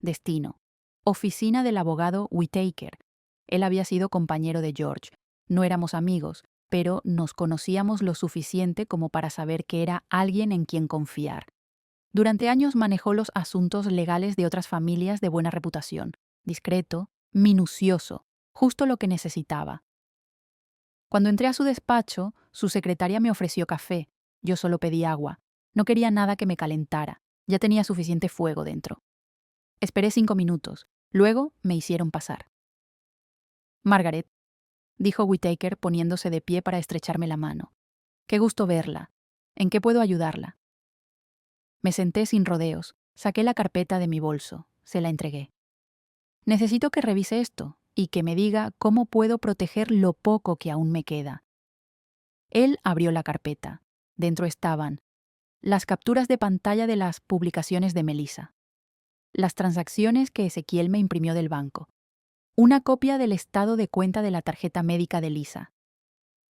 Destino: oficina del abogado Whittaker. Él había sido compañero de George. No éramos amigos, pero nos conocíamos lo suficiente como para saber que era alguien en quien confiar. Durante años manejó los asuntos legales de otras familias de buena reputación. Discreto, minucioso, justo lo que necesitaba. Cuando entré a su despacho, su secretaria me ofreció café. Yo solo pedí agua. No quería nada que me calentara. Ya tenía suficiente fuego dentro. Esperé 5 minutos. Luego me hicieron pasar. Margaret, dijo Whittaker poniéndose de pie para estrecharme la mano. Qué gusto verla. ¿En qué puedo ayudarla? Me senté sin rodeos. Saqué la carpeta de mi bolso. Se la entregué. Necesito que revise esto y que me diga cómo puedo proteger lo poco que aún me queda. Él abrió la carpeta. Dentro estaban las capturas de pantalla de las publicaciones de Melissa, las transacciones que Ezequiel me imprimió del banco, una copia del estado de cuenta de la tarjeta médica de Lisa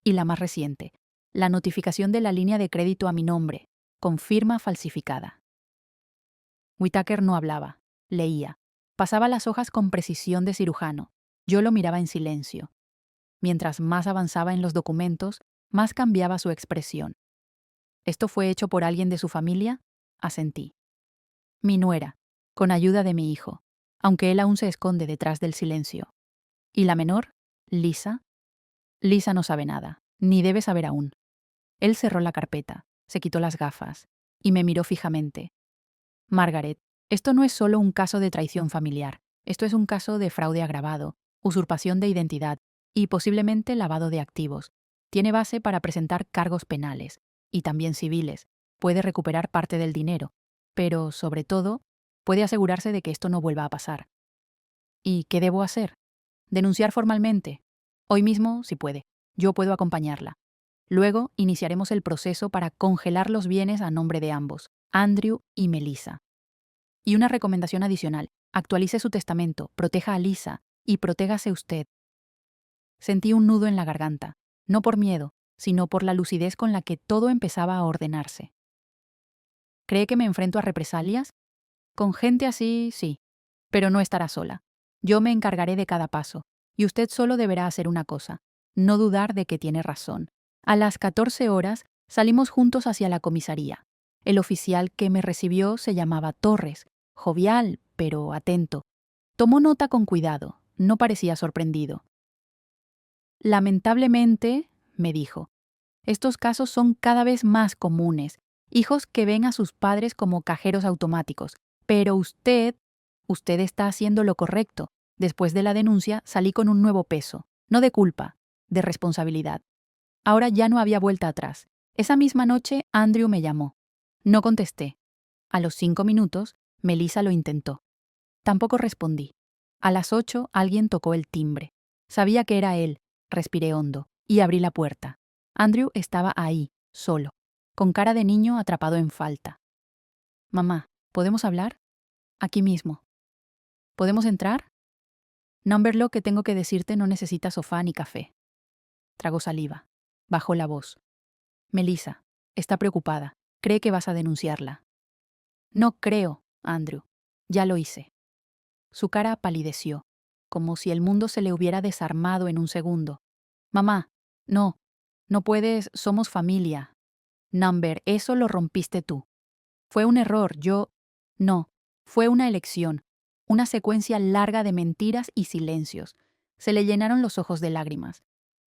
y la más reciente, la notificación de la línea de crédito a mi nombre, con firma falsificada. Whittaker no hablaba, leía. Pasaba las hojas con precisión de cirujano. Yo lo miraba en silencio. Mientras más avanzaba en los documentos, más cambiaba su expresión. ¿Esto fue hecho por alguien de su familia? Asentí. Mi nuera, con ayuda de mi hijo, aunque él aún se esconde detrás del silencio. ¿Y la menor? ¿Lisa? Lisa no sabe nada, ni debe saber aún. Él cerró la carpeta, se quitó las gafas, y me miró fijamente. Margaret, esto no es solo un caso de traición familiar, esto es un caso de fraude agravado, usurpación de identidad y posiblemente lavado de activos. Tiene base para presentar cargos penales, y también civiles. Puede recuperar parte del dinero, pero, sobre todo, puede asegurarse de que esto no vuelva a pasar. ¿Y qué debo hacer? Denunciar formalmente. Hoy mismo, si puede. Yo puedo acompañarla. Luego iniciaremos el proceso para congelar los bienes a nombre de ambos, Andrew y Melissa. Y una recomendación adicional: actualice su testamento, proteja a Lisa y protégase usted. Sentí un nudo en la garganta, no por miedo, sino por la lucidez con la que todo empezaba a ordenarse. ¿Cree que me enfrento a represalias? Con gente así, sí, pero no estará sola. Yo me encargaré de cada paso, y usted solo deberá hacer una cosa: no dudar de que tiene razón. A las 14 horas salimos juntos hacia la comisaría. El oficial que me recibió se llamaba Torres, jovial, pero atento. Tomó nota con cuidado, no parecía sorprendido. Lamentablemente, me dijo, estos casos son cada vez más comunes, hijos que ven a sus padres como cajeros automáticos, pero usted está haciendo lo correcto. Después de la denuncia salí con un nuevo peso, no de culpa, de responsabilidad. Ahora ya no había vuelta atrás. Esa misma noche Andrew me llamó. No contesté. A los 5 minutos, Melissa lo intentó. Tampoco respondí. A las 8 alguien tocó el timbre. Sabía que era él. Respiré hondo y abrí la puerta. Andrew estaba ahí, solo, con cara de niño atrapado en falta. Mamá, ¿podemos hablar? Aquí mismo. ¿Podemos entrar? Number, lo que tengo que decirte no necesita sofá ni café. Tragó saliva. Bajó la voz. Melissa, está preocupada. Cree que vas a denunciarla. No creo, Andrew. Ya lo hice. Su cara palideció, como si el mundo se le hubiera desarmado en un segundo. Mamá, no, no puedes, somos familia. Number, eso lo rompiste tú. Fue un error, No, fue una elección, una secuencia larga de mentiras y silencios. Se le llenaron los ojos de lágrimas.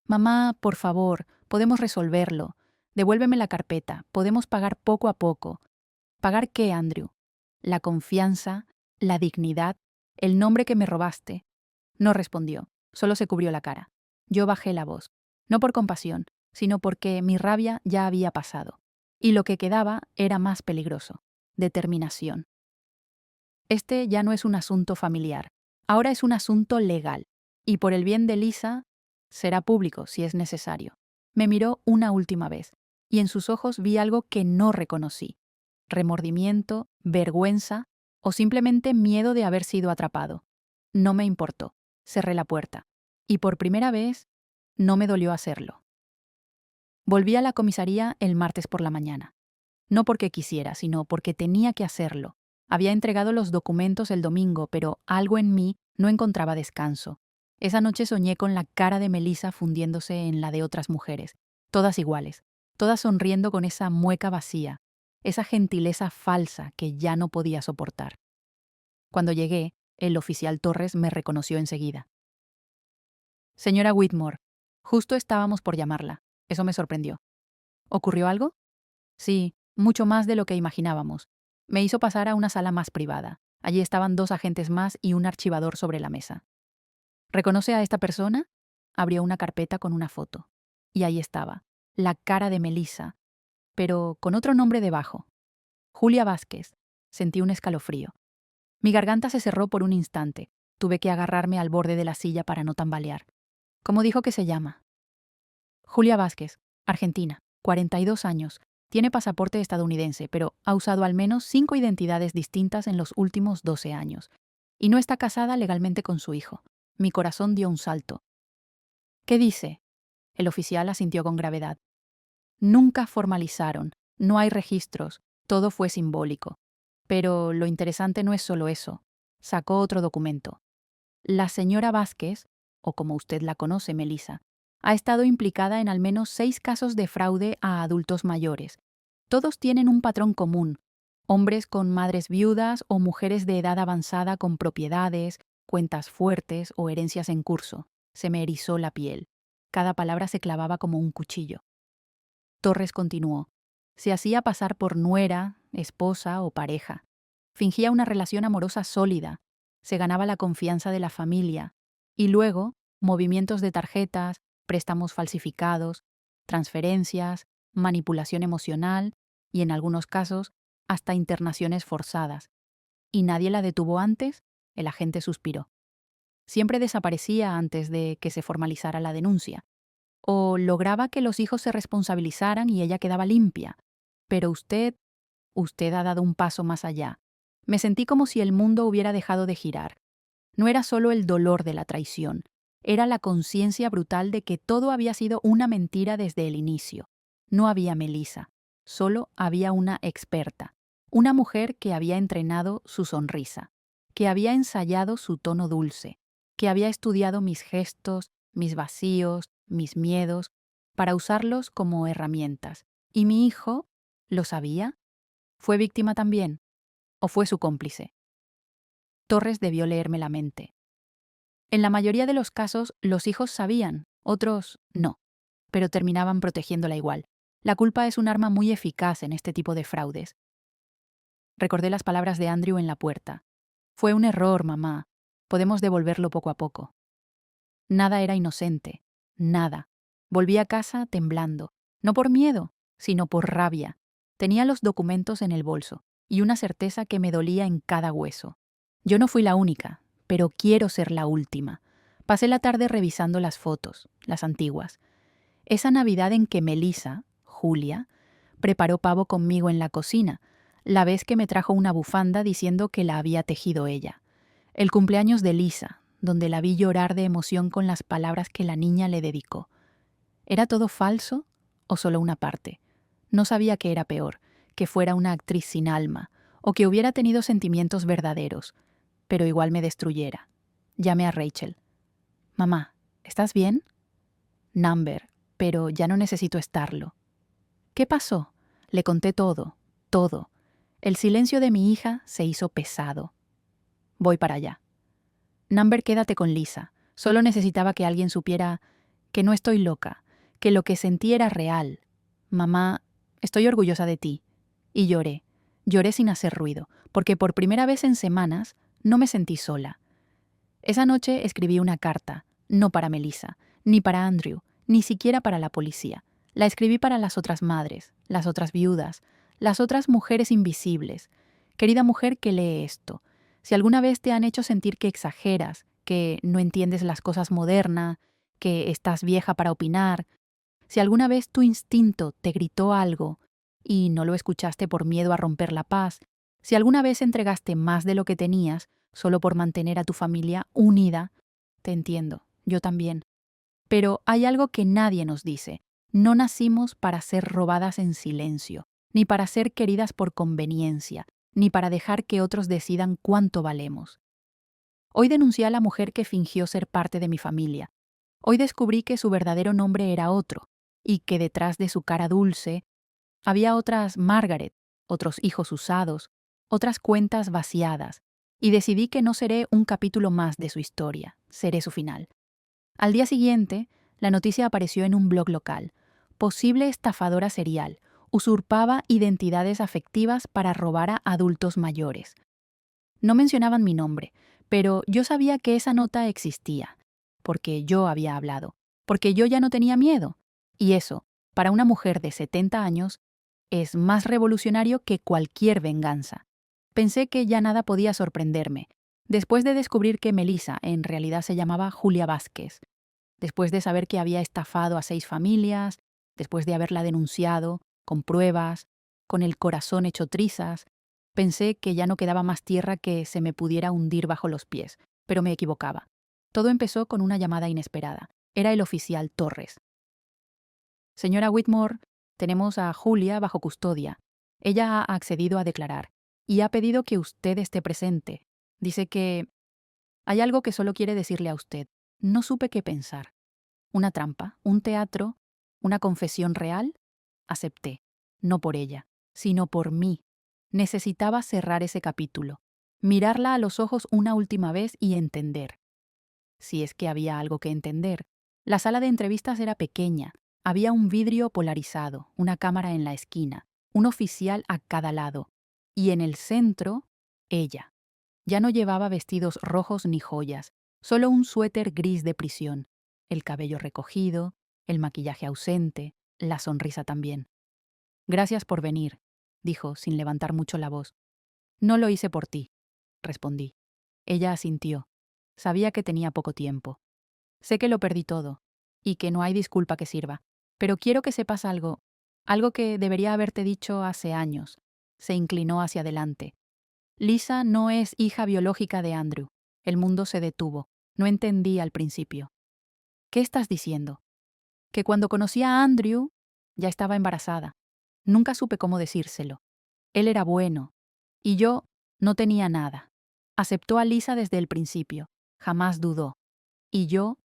Mamá, por favor, podemos resolverlo. Devuélveme la carpeta. Podemos pagar poco a poco. ¿Pagar qué, Andrew? La confianza, la dignidad, el nombre que me robaste. No respondió, solo se cubrió la cara. Yo bajé la voz, no por compasión, sino porque mi rabia ya había pasado. Y lo que quedaba era más peligroso: determinación. Este ya no es un asunto familiar, ahora es un asunto legal. Y por el bien de Lisa, será público si es necesario. Me miró una última vez, y en sus ojos vi algo que no reconocí: remordimiento, vergüenza o simplemente miedo de haber sido atrapado. No me importó. Cerré la puerta. Y por primera vez, no me dolió hacerlo. Volví a la comisaría el martes por la mañana. No porque quisiera, sino porque tenía que hacerlo. Había entregado los documentos el domingo, pero algo en mí no encontraba descanso. Esa noche soñé con la cara de Melissa fundiéndose en la de otras mujeres, todas iguales, todas sonriendo con esa mueca vacía, esa gentileza falsa que ya no podía soportar. Cuando llegué, el oficial Torres me reconoció enseguida. Señora Whitmore, justo estábamos por llamarla. Eso me sorprendió. ¿Ocurrió algo? Sí, mucho más de lo que imaginábamos. Me hizo pasar a una sala más privada. Allí estaban 2 agentes más y un archivador sobre la mesa. ¿Reconoce a esta persona? Abrió una carpeta con una foto. Y ahí estaba, la cara de Melissa, pero con otro nombre debajo. Julia Vázquez. Sentí un escalofrío. Mi garganta se cerró por un instante. Tuve que agarrarme al borde de la silla para no tambalear. ¿Cómo dijo que se llama? Julia Vázquez, argentina, 42 años. Tiene pasaporte estadounidense, pero ha usado al menos 5 identidades distintas en los últimos 12 años. Y no está casada legalmente con su hijo. Mi corazón dio un salto. ¿Qué dice? El oficial asintió con gravedad. Nunca formalizaron, no hay registros, todo fue simbólico. Pero lo interesante no es solo eso. Sacó otro documento. La señora Vázquez, o como usted la conoce, Melissa, ha estado implicada en al menos 6 casos de fraude a adultos mayores. Todos tienen un patrón común: hombres con madres viudas o mujeres de edad avanzada con propiedades, cuentas fuertes o herencias en curso. Se me erizó la piel. Cada palabra se clavaba como un cuchillo. Torres continuó. Se hacía pasar por nuera, esposa o pareja. Fingía una relación amorosa sólida. Se ganaba la confianza de la familia. Y luego, movimientos de tarjetas, préstamos falsificados, transferencias, manipulación emocional y, en algunos casos, hasta internaciones forzadas. ¿Y nadie la detuvo antes? El agente suspiró. Siempre desaparecía antes de que se formalizara la denuncia. O lograba que los hijos se responsabilizaran y ella quedaba limpia. Pero usted ha dado un paso más allá. Me sentí como si el mundo hubiera dejado de girar. No era solo el dolor de la traición, era la conciencia brutal de que todo había sido una mentira desde el inicio. No había Melissa, solo había una experta, una mujer que había entrenado su sonrisa, que había ensayado su tono dulce, que había estudiado mis gestos, mis vacíos, mis miedos, para usarlos como herramientas. ¿Y mi hijo lo sabía? ¿Fue víctima también? ¿O fue su cómplice? Torres debió leerme la mente. En la mayoría de los casos, los hijos sabían, otros no, pero terminaban protegiéndola igual. La culpa es un arma muy eficaz en este tipo de fraudes. Recordé las palabras de Andrew en la puerta. Fue un error, mamá. Podemos devolverlo poco a poco. Nada era inocente. Nada. Volví a casa temblando. No por miedo, sino por rabia. Tenía los documentos en el bolso y una certeza que me dolía en cada hueso. Yo no fui la única, pero quiero ser la última. Pasé la tarde revisando las fotos, las antiguas. Esa Navidad en que Melissa, Julia, preparó pavo conmigo en la cocina, la vez que me trajo una bufanda diciendo que la había tejido ella. El cumpleaños de Lisa, donde la vi llorar de emoción con las palabras que la niña le dedicó. ¿Era todo falso o solo una parte? No sabía qué era peor, que fuera una actriz sin alma, o que hubiera tenido sentimientos verdaderos, pero igual me destruyera. Llamé a Rachel. Mamá, ¿estás bien? Number, pero ya no necesito estarlo. ¿Qué pasó? Le conté todo, todo. El silencio de mi hija se hizo pesado. Voy para allá. Number, quédate con Lisa. Solo necesitaba que alguien supiera que no estoy loca, que lo que sentí era real. Mamá, estoy orgullosa de ti. Y lloré. Lloré sin hacer ruido, porque por primera vez en semanas no me sentí sola. Esa noche escribí una carta, no para Melissa, ni para Andrew, ni siquiera para la policía. La escribí para las otras madres, las otras viudas, las otras mujeres invisibles. Querida mujer que lee esto, si alguna vez te han hecho sentir que exageras, que no entiendes las cosas modernas, que estás vieja para opinar, si alguna vez tu instinto te gritó algo y no lo escuchaste por miedo a romper la paz, si alguna vez entregaste más de lo que tenías solo por mantener a tu familia unida, te entiendo, yo también. Pero hay algo que nadie nos dice. No nacimos para ser robadas en silencio, ni para ser queridas por conveniencia, ni para dejar que otros decidan cuánto valemos. Hoy denuncié a la mujer que fingió ser parte de mi familia. Hoy descubrí que su verdadero nombre era otro, y que detrás de su cara dulce había otras Margaret, otros hijos usados, otras cuentas vaciadas, y decidí que no seré un capítulo más de su historia, seré su final. Al día siguiente, la noticia apareció en un blog local. Posible estafadora serial, usurpaba identidades afectivas para robar a adultos mayores. No mencionaban mi nombre, pero yo sabía que esa nota existía, porque yo había hablado, porque yo ya no tenía miedo. Y eso, para una mujer de 70 años, es más revolucionario que cualquier venganza. Pensé que ya nada podía sorprenderme, después de descubrir que Melissa en realidad se llamaba Julia Vázquez, después de saber que había estafado a 6 familias, después de haberla denunciado, con pruebas, con el corazón hecho trizas. Pensé que ya no quedaba más tierra que se me pudiera hundir bajo los pies, pero me equivocaba. Todo empezó con una llamada inesperada. Era el oficial Torres. Señora Whitmore, tenemos a Julia bajo custodia. Ella ha accedido a declarar y ha pedido que usted esté presente. Dice que hay algo que solo quiere decirle a usted. No supe qué pensar. ¿Una trampa? ¿Un teatro? ¿Una confesión real? Acepté. No por ella, sino por mí. Necesitaba cerrar ese capítulo, mirarla a los ojos una última vez y entender. Si es que había algo que entender. La sala de entrevistas era pequeña. Había un vidrio polarizado, una cámara en la esquina, un oficial a cada lado. Y en el centro, ella. Ya no llevaba vestidos rojos ni joyas, solo un suéter gris de prisión, el cabello recogido, el maquillaje ausente, la sonrisa también. Gracias por venir, dijo sin levantar mucho la voz. No lo hice por ti, respondí. Ella asintió. Sabía que tenía poco tiempo. Sé que lo perdí todo, y que no hay disculpa que sirva, pero quiero que sepas algo, algo que debería haberte dicho hace años. Se inclinó hacia adelante. Lisa no es hija biológica de Andrew. El mundo se detuvo. No entendí al principio. ¿Qué estás diciendo? Que cuando conocí a Andrew, ya estaba embarazada. Nunca supe cómo decírselo. Él era bueno, y yo no tenía nada. Aceptó a Lisa desde el principio. Jamás dudó. Y yo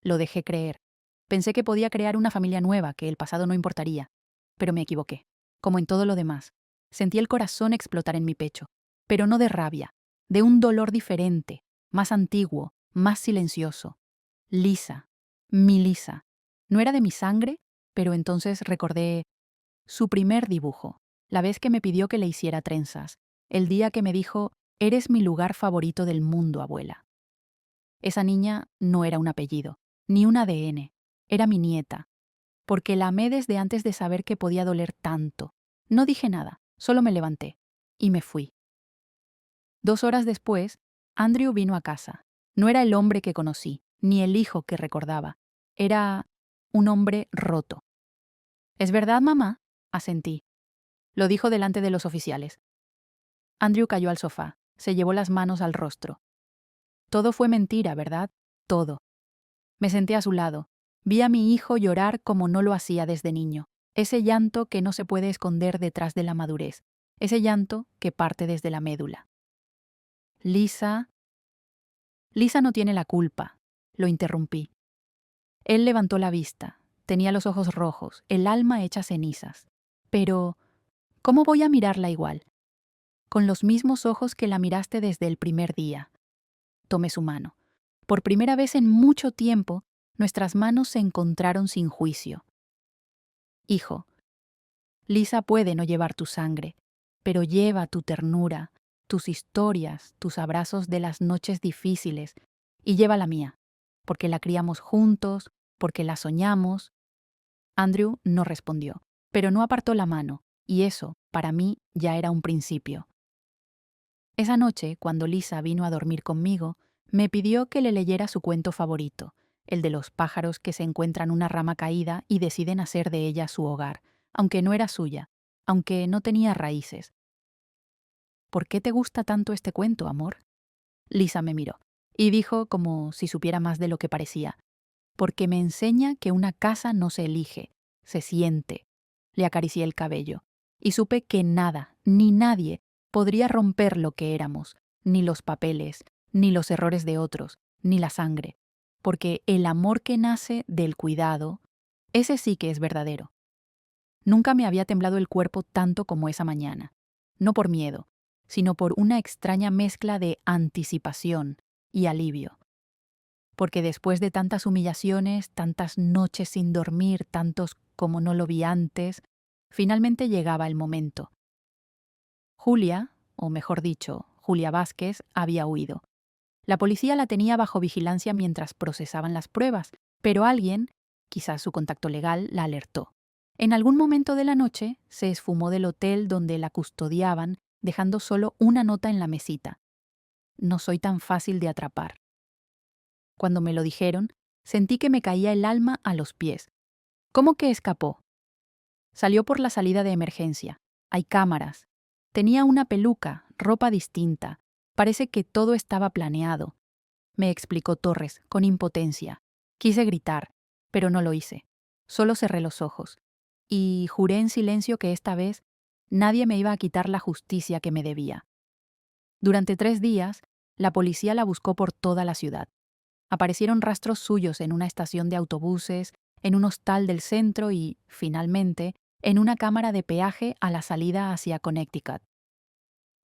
lo dejé creer. Pensé que podía crear una familia nueva, que el pasado no importaría. Pero me equivoqué. Como en todo lo demás. Sentí el corazón explotar en mi pecho. Pero no de rabia, de un dolor diferente, más antiguo, más silencioso. Lisa, mi Lisa. No era de mi sangre, pero entonces recordé su primer dibujo, la vez que me pidió que le hiciera trenzas, el día que me dijo, eres mi lugar favorito del mundo, abuela. Esa niña no era un apellido, ni un ADN, era mi nieta, porque la amé desde antes de saber que podía doler tanto. No dije nada, solo me levanté y me fui. 2 horas después, Andrew vino a casa. No era el hombre que conocí, ni el hijo que recordaba. Era un hombre roto. ¿Es verdad, mamá? Asentí. Lo dijo delante de los oficiales. Andrew cayó al sofá, se llevó las manos al rostro. Todo fue mentira, ¿verdad? Todo. Me senté a su lado. Vi a mi hijo llorar como no lo hacía desde niño. Ese llanto que no se puede esconder detrás de la madurez. Ese llanto que parte desde la médula. Lisa no tiene la culpa, lo interrumpí. Él levantó la vista, tenía los ojos rojos, el alma hecha cenizas. Pero, ¿cómo voy a mirarla igual? Con los mismos ojos que la miraste desde el primer día. Tomé su mano. Por primera vez en mucho tiempo, nuestras manos se encontraron sin juicio. Hijo, Lisa puede no llevar tu sangre, pero lleva tu ternura, tus historias, tus abrazos de las noches difíciles, y lleva la mía, porque la criamos juntos, porque la soñamos. Andrew no respondió, pero no apartó la mano, y eso, para mí, ya era un principio. Esa noche, cuando Lisa vino a dormir conmigo, me pidió que le leyera su cuento favorito, el de los pájaros que se encuentran una rama caída y deciden hacer de ella su hogar, aunque no era suya, aunque no tenía raíces. ¿Por qué te gusta tanto este cuento, amor? Lisa me miró, y dijo como si supiera más de lo que parecía, porque me enseña que una casa no se elige, se siente. Le acaricié el cabello, y supe que nada, ni nadie, podría romper lo que éramos, ni los papeles, ni los errores de otros, ni la sangre, porque el amor que nace del cuidado, ese sí que es verdadero. Nunca me había temblado el cuerpo tanto como esa mañana, no por miedo, sino por una extraña mezcla de anticipación y alivio. Porque después de tantas humillaciones, tantas noches sin dormir, tantos como no lo vi antes, finalmente llegaba el momento. Julia, o mejor dicho, Julia Vázquez, había huido. La policía la tenía bajo vigilancia mientras procesaban las pruebas, pero alguien, quizás su contacto legal, la alertó. En algún momento de la noche se esfumó del hotel donde la custodiaban, dejando solo una nota en la mesita. No soy tan fácil de atrapar. Cuando me lo dijeron, sentí que me caía el alma a los pies. ¿Cómo que escapó? Salió por la salida de emergencia. Hay cámaras. Tenía una peluca, ropa distinta. Parece que todo estaba planeado. Me explicó Torres, con impotencia. Quise gritar, pero no lo hice. Solo cerré los ojos. Y juré en silencio que esta vez nadie me iba a quitar la justicia que me debía. Durante 3 días, la policía la buscó por toda la ciudad. Aparecieron rastros suyos en una estación de autobuses, en un hostal del centro y, finalmente, en una cámara de peaje a la salida hacia Connecticut.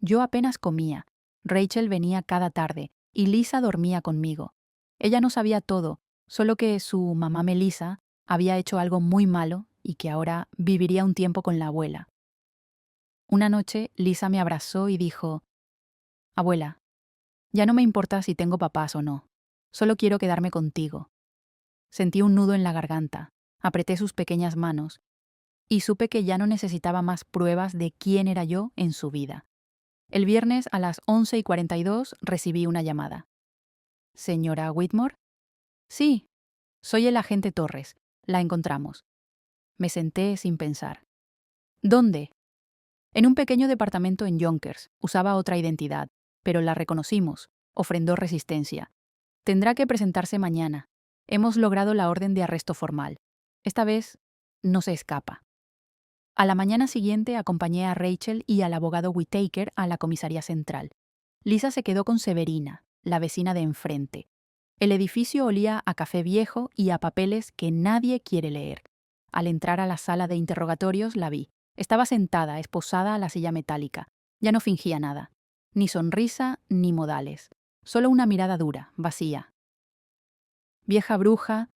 Yo apenas comía. Rachel venía cada tarde y Lisa dormía conmigo. Ella no sabía todo, solo que su mamá Melissa había hecho algo muy malo y que ahora viviría un tiempo con la abuela. Una noche, Lisa me abrazó y dijo: «Abuela, ya no me importa si tengo papás o no. Solo quiero quedarme contigo». Sentí un nudo en la garganta, apreté sus pequeñas manos y supe que ya no necesitaba más pruebas de quién era yo en su vida. El viernes a las 11:42 recibí una llamada. «¿Señora Whitmore?» «Sí, soy el agente Torres. La encontramos». Me senté sin pensar. «¿Dónde?» «En un pequeño departamento en Yonkers. Usaba otra identidad, pero la reconocimos. Ofrendó resistencia. Tendrá que presentarse mañana. Hemos logrado la orden de arresto formal. Esta vez no se escapa». A la mañana siguiente acompañé a Rachel y al abogado Whittaker a la comisaría central. Lisa se quedó con Severina, la vecina de enfrente. El edificio olía a café viejo y a papeles que nadie quiere leer. Al entrar a la sala de interrogatorios la vi. Estaba sentada, esposada a la silla metálica. Ya no fingía nada. Ni sonrisa, ni modales. Solo una mirada dura, vacía. «Vieja bruja»,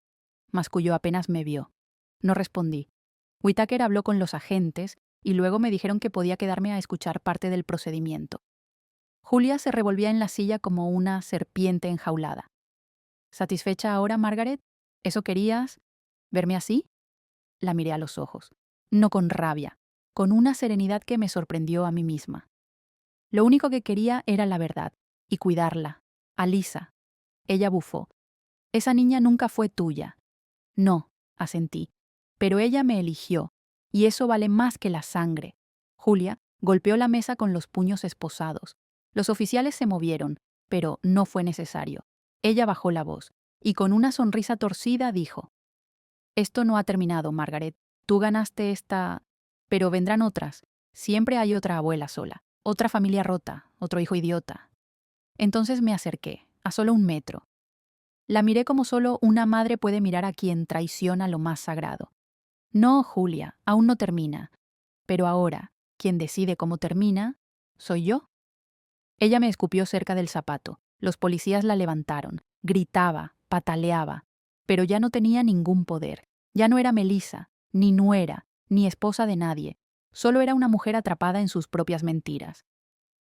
masculló apenas me vio. No respondí. Whittaker habló con los agentes y luego me dijeron que podía quedarme a escuchar parte del procedimiento. Julia se revolvía en la silla como una serpiente enjaulada. «¿Satisfecha ahora, Margaret? ¿Eso querías? ¿Verme así?» La miré a los ojos. No con rabia, con una serenidad que me sorprendió a mí misma. Lo único que quería era la verdad, y cuidarla, a Lisa. Ella bufó. «Esa niña nunca fue tuya». «No», asentí, «pero ella me eligió, y eso vale más que la sangre». Julia golpeó la mesa con los puños esposados. Los oficiales se movieron, pero no fue necesario. Ella bajó la voz, y con una sonrisa torcida dijo: «Esto no ha terminado, Margaret. Tú ganaste esta... pero vendrán otras. Siempre hay otra abuela sola, otra familia rota, otro hijo idiota». Entonces me acerqué, a solo 1 metro. La miré como solo una madre puede mirar a quien traiciona lo más sagrado. «No, Julia, aún no termina. Pero ahora, quien decide cómo termina, soy yo». Ella me escupió cerca del zapato. Los policías la levantaron. Gritaba, pataleaba. Pero ya no tenía ningún poder. Ya no era Melissa, ni nuera, ni esposa de nadie. Solo era una mujer atrapada en sus propias mentiras.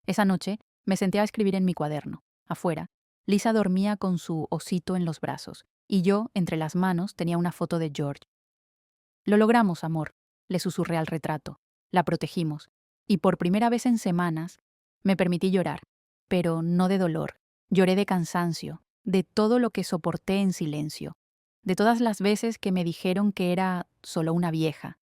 Esa noche me senté a escribir en mi cuaderno. Afuera, Lisa dormía con su osito en los brazos, y yo, entre las manos, tenía una foto de George. Lo logramos, amor, le susurré al retrato. La protegimos. Y por primera vez en semanas, me permití llorar. Pero no de dolor. Lloré de cansancio, de todo lo que soporté en silencio, de todas las veces que me dijeron que era solo una vieja,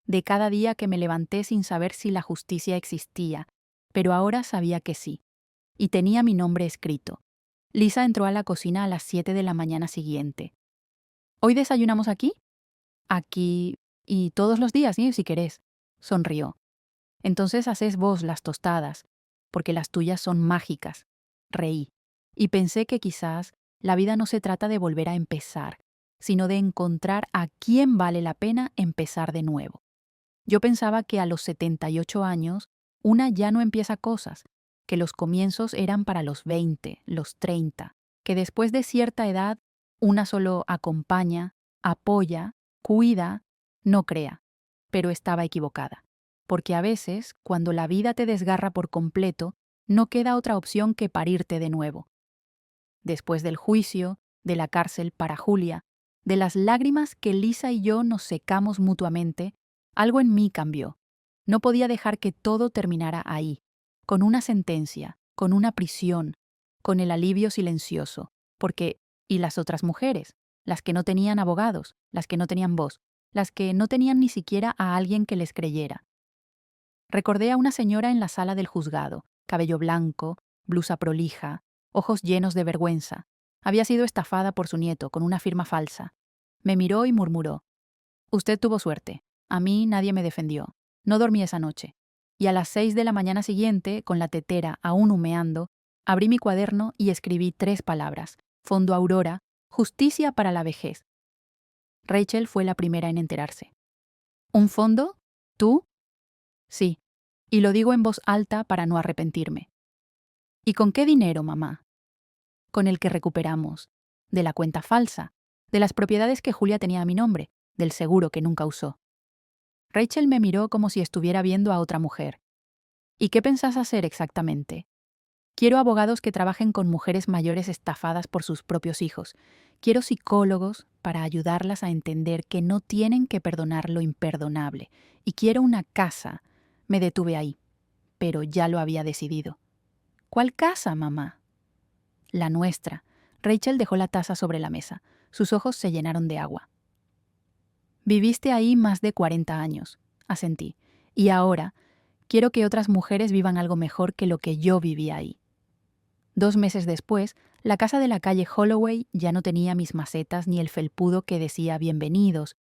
de cada día que me levanté sin saber si la justicia existía, pero ahora sabía que sí. Y tenía mi nombre escrito. Lisa entró a la cocina a las 7 de la mañana siguiente. ¿Hoy desayunamos aquí? Aquí y todos los días, si querés. Sonrió. Entonces haces vos las tostadas, porque las tuyas son mágicas. Reí. Y pensé que quizás la vida no se trata de volver a empezar, sino de encontrar a quién vale la pena empezar de nuevo. Yo pensaba que a los 78 años una ya no empieza cosas, que los comienzos eran para los 20, los 30, que después de cierta edad una solo acompaña, apoya, cuida, no crea. Pero estaba equivocada, porque a veces, cuando la vida te desgarra por completo, no queda otra opción que parirte de nuevo. Después del juicio, de la cárcel para Julia, de las lágrimas que Lisa y yo nos secamos mutuamente, algo en mí cambió. No podía dejar que todo terminara ahí, con una sentencia, con una prisión, con el alivio silencioso, porque ¿y las otras mujeres? Las que no tenían abogados, las que no tenían voz, las que no tenían ni siquiera a alguien que les creyera. Recordé a una señora en la sala del juzgado, cabello blanco, blusa prolija, ojos llenos de vergüenza. Había sido estafada por su nieto con una firma falsa. Me miró y murmuró: «Usted tuvo suerte. A mí nadie me defendió. No dormí esa noche». Y a las 6 de la mañana siguiente, con la tetera aún humeando, abrí mi cuaderno y escribí 3 palabras: Fondo Aurora, justicia para la vejez. Rachel fue la primera en enterarse. ¿Un fondo? ¿Tú? Sí. Y lo digo en voz alta para no arrepentirme. ¿Y con qué dinero, mamá? Con el que recuperamos. De la cuenta falsa. De las propiedades que Julia tenía a mi nombre. Del seguro que nunca usó. Rachel me miró como si estuviera viendo a otra mujer. ¿Y qué pensás hacer exactamente? Quiero abogados que trabajen con mujeres mayores estafadas por sus propios hijos. Quiero psicólogos para ayudarlas a entender que no tienen que perdonar lo imperdonable. Y quiero una casa. Me detuve ahí, pero ya lo había decidido. ¿Cuál casa, mamá? La nuestra. Rachel dejó la taza sobre la mesa. Sus ojos se llenaron de agua. Viviste ahí más de 40 años, asentí. Y ahora quiero que otras mujeres vivan algo mejor que lo que yo viví ahí. 2 meses después, la casa de la calle Holloway ya no tenía mis macetas ni el felpudo que decía bienvenidos.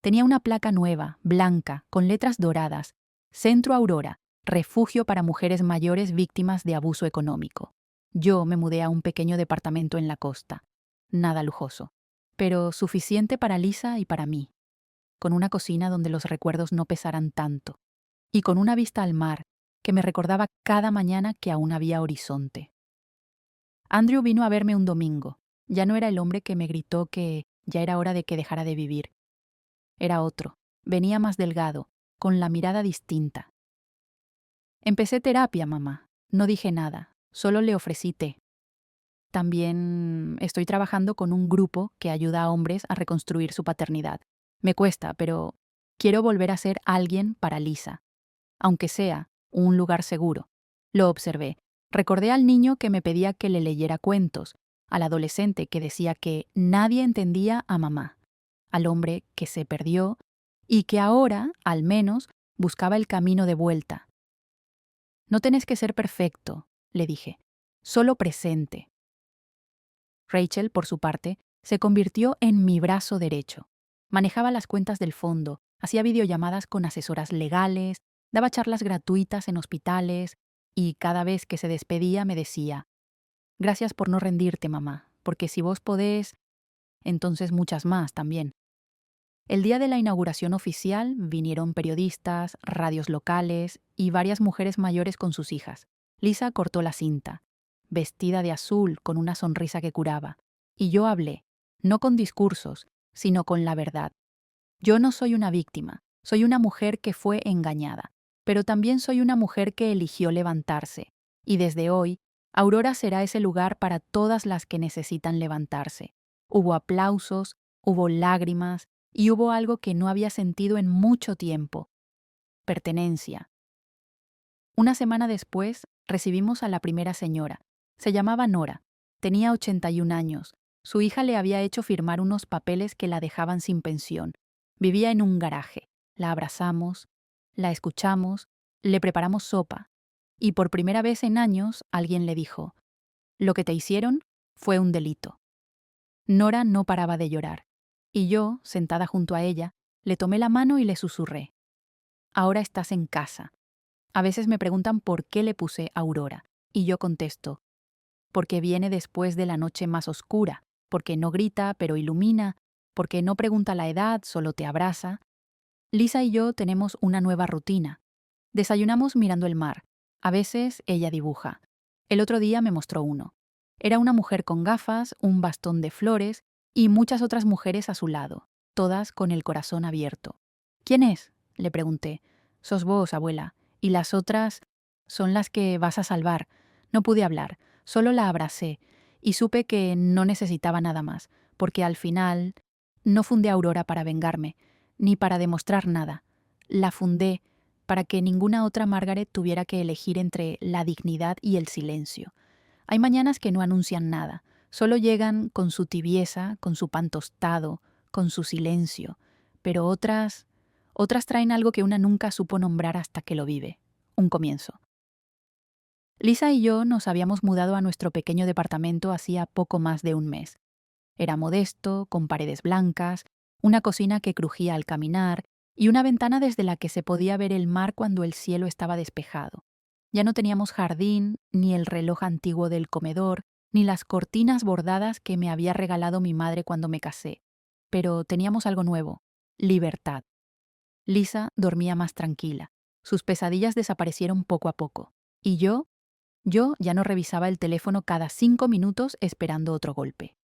Tenía una placa nueva, blanca, con letras doradas. Centro Aurora, refugio para mujeres mayores víctimas de abuso económico. Yo me mudé a un pequeño departamento en la costa. Nada lujoso, pero suficiente para Lisa y para mí. Con una cocina donde los recuerdos no pesaran tanto. Y con una vista al mar que me recordaba cada mañana que aún había horizonte. Andrew vino a verme un domingo. Ya no era el hombre que me gritó que ya era hora de que dejara de vivir. Era otro. Venía más delgado, con la mirada distinta. Empecé terapia, mamá. No dije nada, solo le ofrecí té. También estoy trabajando con un grupo que ayuda a hombres a reconstruir su paternidad. Me cuesta, pero quiero volver a ser alguien para Lisa. Aunque sea un lugar seguro. Lo observé. Recordé al niño que me pedía que le leyera cuentos, al adolescente que decía que nadie entendía a mamá, al hombre que se perdió y que ahora, al menos, buscaba el camino de vuelta. No tenés que ser perfecto, le dije, solo presente. Rachel, por su parte, se convirtió en mi brazo derecho. Manejaba las cuentas del fondo, hacía videollamadas con asesoras legales, daba charlas gratuitas en hospitales y cada vez que se despedía me decía: «Gracias por no rendirte, mamá, porque si vos podés, entonces muchas más también». El día de la inauguración oficial vinieron periodistas, radios locales y varias mujeres mayores con sus hijas. Lisa cortó la cinta, vestida de azul con una sonrisa que curaba, y yo hablé, no con discursos, sino con la verdad. Yo no soy una víctima, soy una mujer que fue engañada. pero también soy una mujer que eligió levantarse. Y desde hoy, Aurora será ese lugar para todas las que necesitan levantarse. Hubo aplausos, hubo lágrimas y hubo algo que no había sentido en mucho tiempo: pertenencia. Una semana después, recibimos a la primera señora. Se llamaba Nora. Tenía 81 años. Su hija le había hecho firmar unos papeles que la dejaban sin pensión. Vivía en un garaje. La abrazamos, la escuchamos, le preparamos sopa. Y por primera vez en años, alguien le dijo: «Lo que te hicieron fue un delito». Nora no paraba de llorar. Y yo, sentada junto a ella, le tomé la mano y le susurré: «Ahora estás en casa». A veces me preguntan por qué le puse Aurora, y yo contesto: porque viene después de la noche más oscura, porque no grita pero ilumina, porque no pregunta la edad, solo te abraza. Lisa y yo tenemos una nueva rutina. Desayunamos mirando el mar. A veces ella dibuja. El otro día me mostró uno. Era una mujer con gafas, un bastón de flores y muchas otras mujeres a su lado, todas con el corazón abierto. «¿Quién es?», le pregunté. «Sos vos, abuela. Y las otras son las que vas a salvar». No pude hablar, solo la abracé y supe que no necesitaba nada más, porque al final no fundé a Aurora para vengarme, ni para demostrar nada. La fundé para que ninguna otra Margaret tuviera que elegir entre la dignidad y el silencio. Hay mañanas que no anuncian nada, solo llegan con su tibieza, con su pan tostado, con su silencio, pero otras traen algo que una nunca supo nombrar hasta que lo vive: un comienzo. Lisa y yo nos habíamos mudado a nuestro pequeño departamento hacía poco más de un mes. Era modesto, con paredes blancas, una cocina que crujía al caminar y una ventana desde la que se podía ver el mar cuando el cielo estaba despejado. Ya no teníamos jardín, ni el reloj antiguo del comedor, ni las cortinas bordadas que me había regalado mi madre cuando me casé. Pero teníamos algo nuevo: libertad. Lisa dormía más tranquila. Sus pesadillas desaparecieron poco a poco. Y yo ya no revisaba el teléfono cada 5 minutos esperando otro golpe.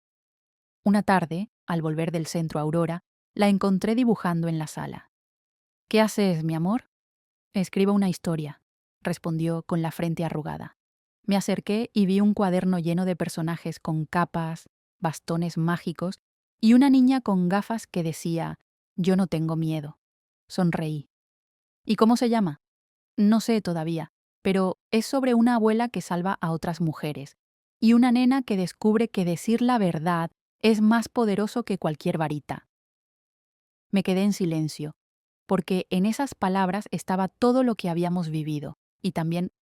Una tarde, al volver del centro Aurora, la encontré dibujando en la sala. «¿Qué haces, mi amor?» «Escribo una historia», respondió con la frente arrugada. Me acerqué y vi un cuaderno lleno de personajes con capas, bastones mágicos y una niña con gafas que decía: «Yo no tengo miedo». Sonreí. «¿Y cómo se llama?» «No sé todavía, pero es sobre una abuela que salva a otras mujeres y una nena que descubre que decir la verdad es más poderoso que cualquier varita». Me quedé en silencio, porque en esas palabras estaba todo lo que habíamos vivido y también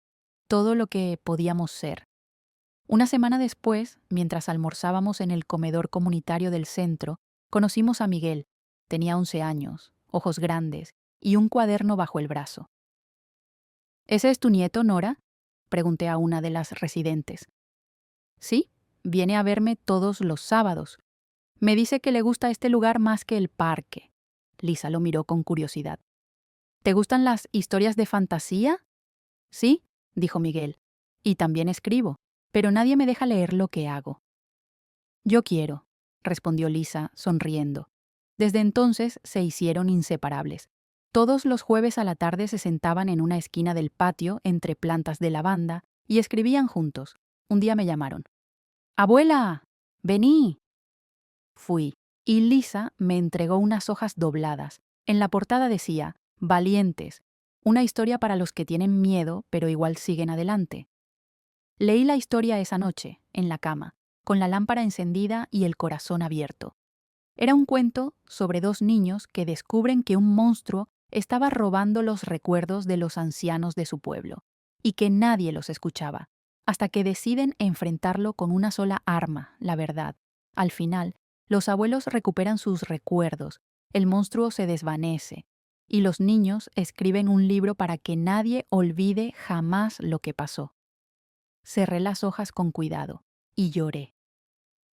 todo lo que podíamos ser. Una semana después, mientras almorzábamos en el comedor comunitario del centro, conocimos a Miguel. Tenía 11 años, ojos grandes y un cuaderno bajo el brazo. «¿Ese es tu nieto, Nora?», pregunté a una de las residentes. «Sí, viene a verme todos los sábados. Me dice que le gusta este lugar más que el parque». Lisa lo miró con curiosidad. «¿Te gustan las historias de fantasía?» «Sí», dijo Miguel. «Y también escribo, pero nadie me deja leer lo que hago». «Yo quiero», respondió Lisa, sonriendo. Desde entonces se hicieron inseparables. Todos los jueves a la tarde se sentaban en una esquina del patio entre plantas de lavanda y escribían juntos. Un día me llamaron. «¡Abuela! ¡Vení!». Fui, y Lisa me entregó unas hojas dobladas. En la portada decía: «Valientes, una historia para los que tienen miedo pero igual siguen adelante». Leí la historia esa noche, en la cama, con la lámpara encendida y el corazón abierto. Era un cuento sobre 2 niños que descubren que un monstruo estaba robando los recuerdos de los ancianos de su pueblo, y que nadie los escuchaba, hasta que deciden enfrentarlo con una sola arma: la verdad. Al final, los abuelos recuperan sus recuerdos, el monstruo se desvanece, y los niños escriben un libro para que nadie olvide jamás lo que pasó. Cerré las hojas con cuidado y lloré.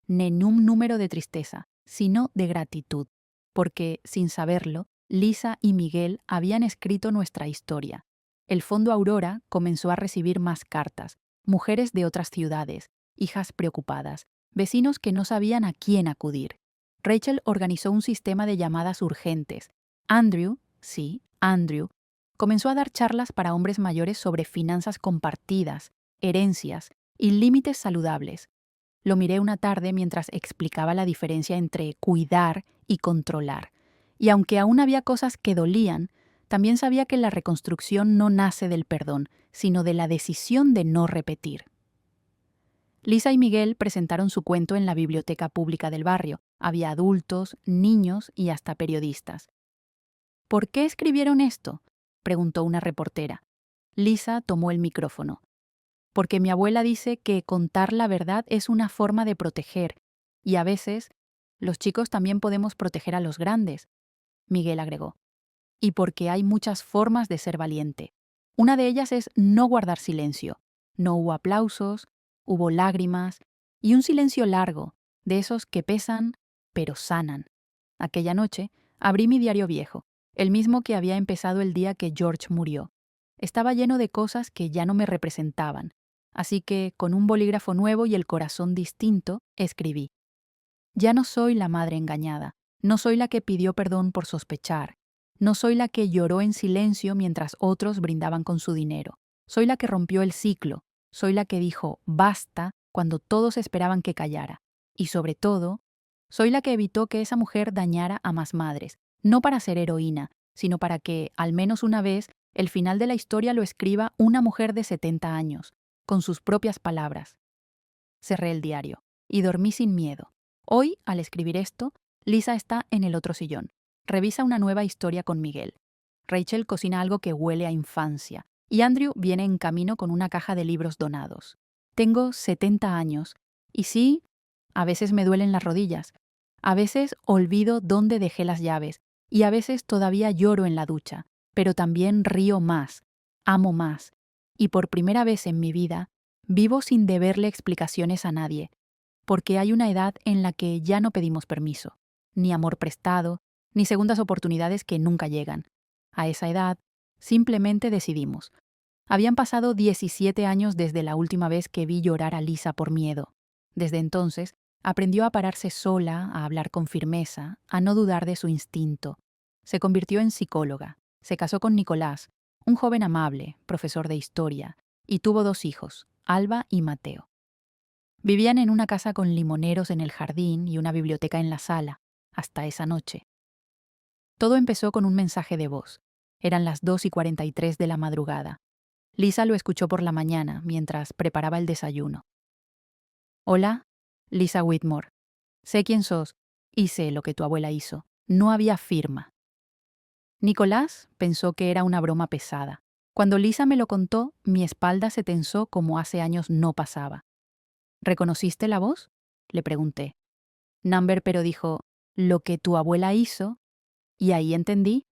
Nenún número de tristeza, sino de gratitud, porque, sin saberlo, Lisa y Miguel habían escrito nuestra historia. El Fondo Aurora comenzó a recibir más cartas, mujeres de otras ciudades, hijas preocupadas, vecinos que no sabían a quién acudir. Rachel organizó un sistema de llamadas urgentes. Andrew, sí, Andrew, Comenzó a dar charlas para hombres mayores sobre finanzas compartidas, herencias y límites saludables. Lo miré una tarde mientras explicaba la diferencia entre cuidar y controlar. Y aunque aún había cosas que dolían, también sabía que la reconstrucción no nace del perdón, sino de la decisión de no repetir. Lisa y Miguel presentaron su cuento en la biblioteca pública del barrio. Había adultos, niños y hasta periodistas. ¿Por qué escribieron esto?, preguntó una reportera. Lisa tomó el micrófono. Porque mi abuela dice que contar la verdad es una forma de proteger, y a veces los chicos también podemos proteger a los grandes, Miguel agregó. Y porque hay muchas formas de ser valiente. Una de ellas es no guardar silencio. No hubo aplausos, hubo lágrimas y un silencio largo, de esos que pesan, pero sanan. Aquella noche abrí mi diario viejo, el mismo que había empezado el día que George murió. Estaba lleno de cosas que ya no me representaban, así que, con un bolígrafo nuevo y el corazón distinto, escribí. Ya no soy la madre engañada, no soy la que pidió perdón por sospechar, no soy la que lloró en silencio mientras otros brindaban con su dinero. Soy la que rompió el ciclo, soy la que dijo basta cuando todos esperaban que callara. Y sobre todo, soy la que evitó que esa mujer dañara a más madres, no para ser heroína, sino para que, al menos una vez, el final de la historia lo escriba una mujer de 70 años, con sus propias palabras. Cerré el diario y dormí sin miedo. Hoy, al escribir esto, Lisa está en el otro sillón. Revisa una nueva historia con Miguel. Rachel cocina algo que huele a infancia. Y Andrew viene en camino con una caja de libros donados. Tengo 70 años. Y sí, a veces me duelen las rodillas. A veces olvido dónde dejé las llaves. Y a veces todavía lloro en la ducha. Pero también río más. Amo más. Y por primera vez en mi vida, vivo sin deberle explicaciones a nadie. Porque hay una edad en la que ya no pedimos permiso. Ni amor prestado, ni segundas oportunidades que nunca llegan. A esa edad, simplemente decidimos. Habían pasado 17 años desde la última vez que vi llorar a Lisa por miedo. Desde entonces, aprendió a pararse sola, a hablar con firmeza, a no dudar de su instinto. Se convirtió en psicóloga. Se casó con Nicolás, un joven amable, profesor de historia, y tuvo 2 hijos, Alba y Mateo. Vivían en una casa con limoneros en el jardín y una biblioteca en la sala, hasta esa noche. Todo empezó con un mensaje de voz. Eran las 2:43 de la madrugada. Lisa lo escuchó por la mañana, mientras preparaba el desayuno. Hola, Lisa Whitmore. Sé quién sos, y sé lo que tu abuela hizo. No había firma. Nicolás pensó que era una broma pesada. Cuando Lisa me lo contó, mi espalda se tensó como hace años no pasaba. ¿Reconociste la voz?, le pregunté. Number pero dijo, lo que tu abuela hizo, y ahí entendí.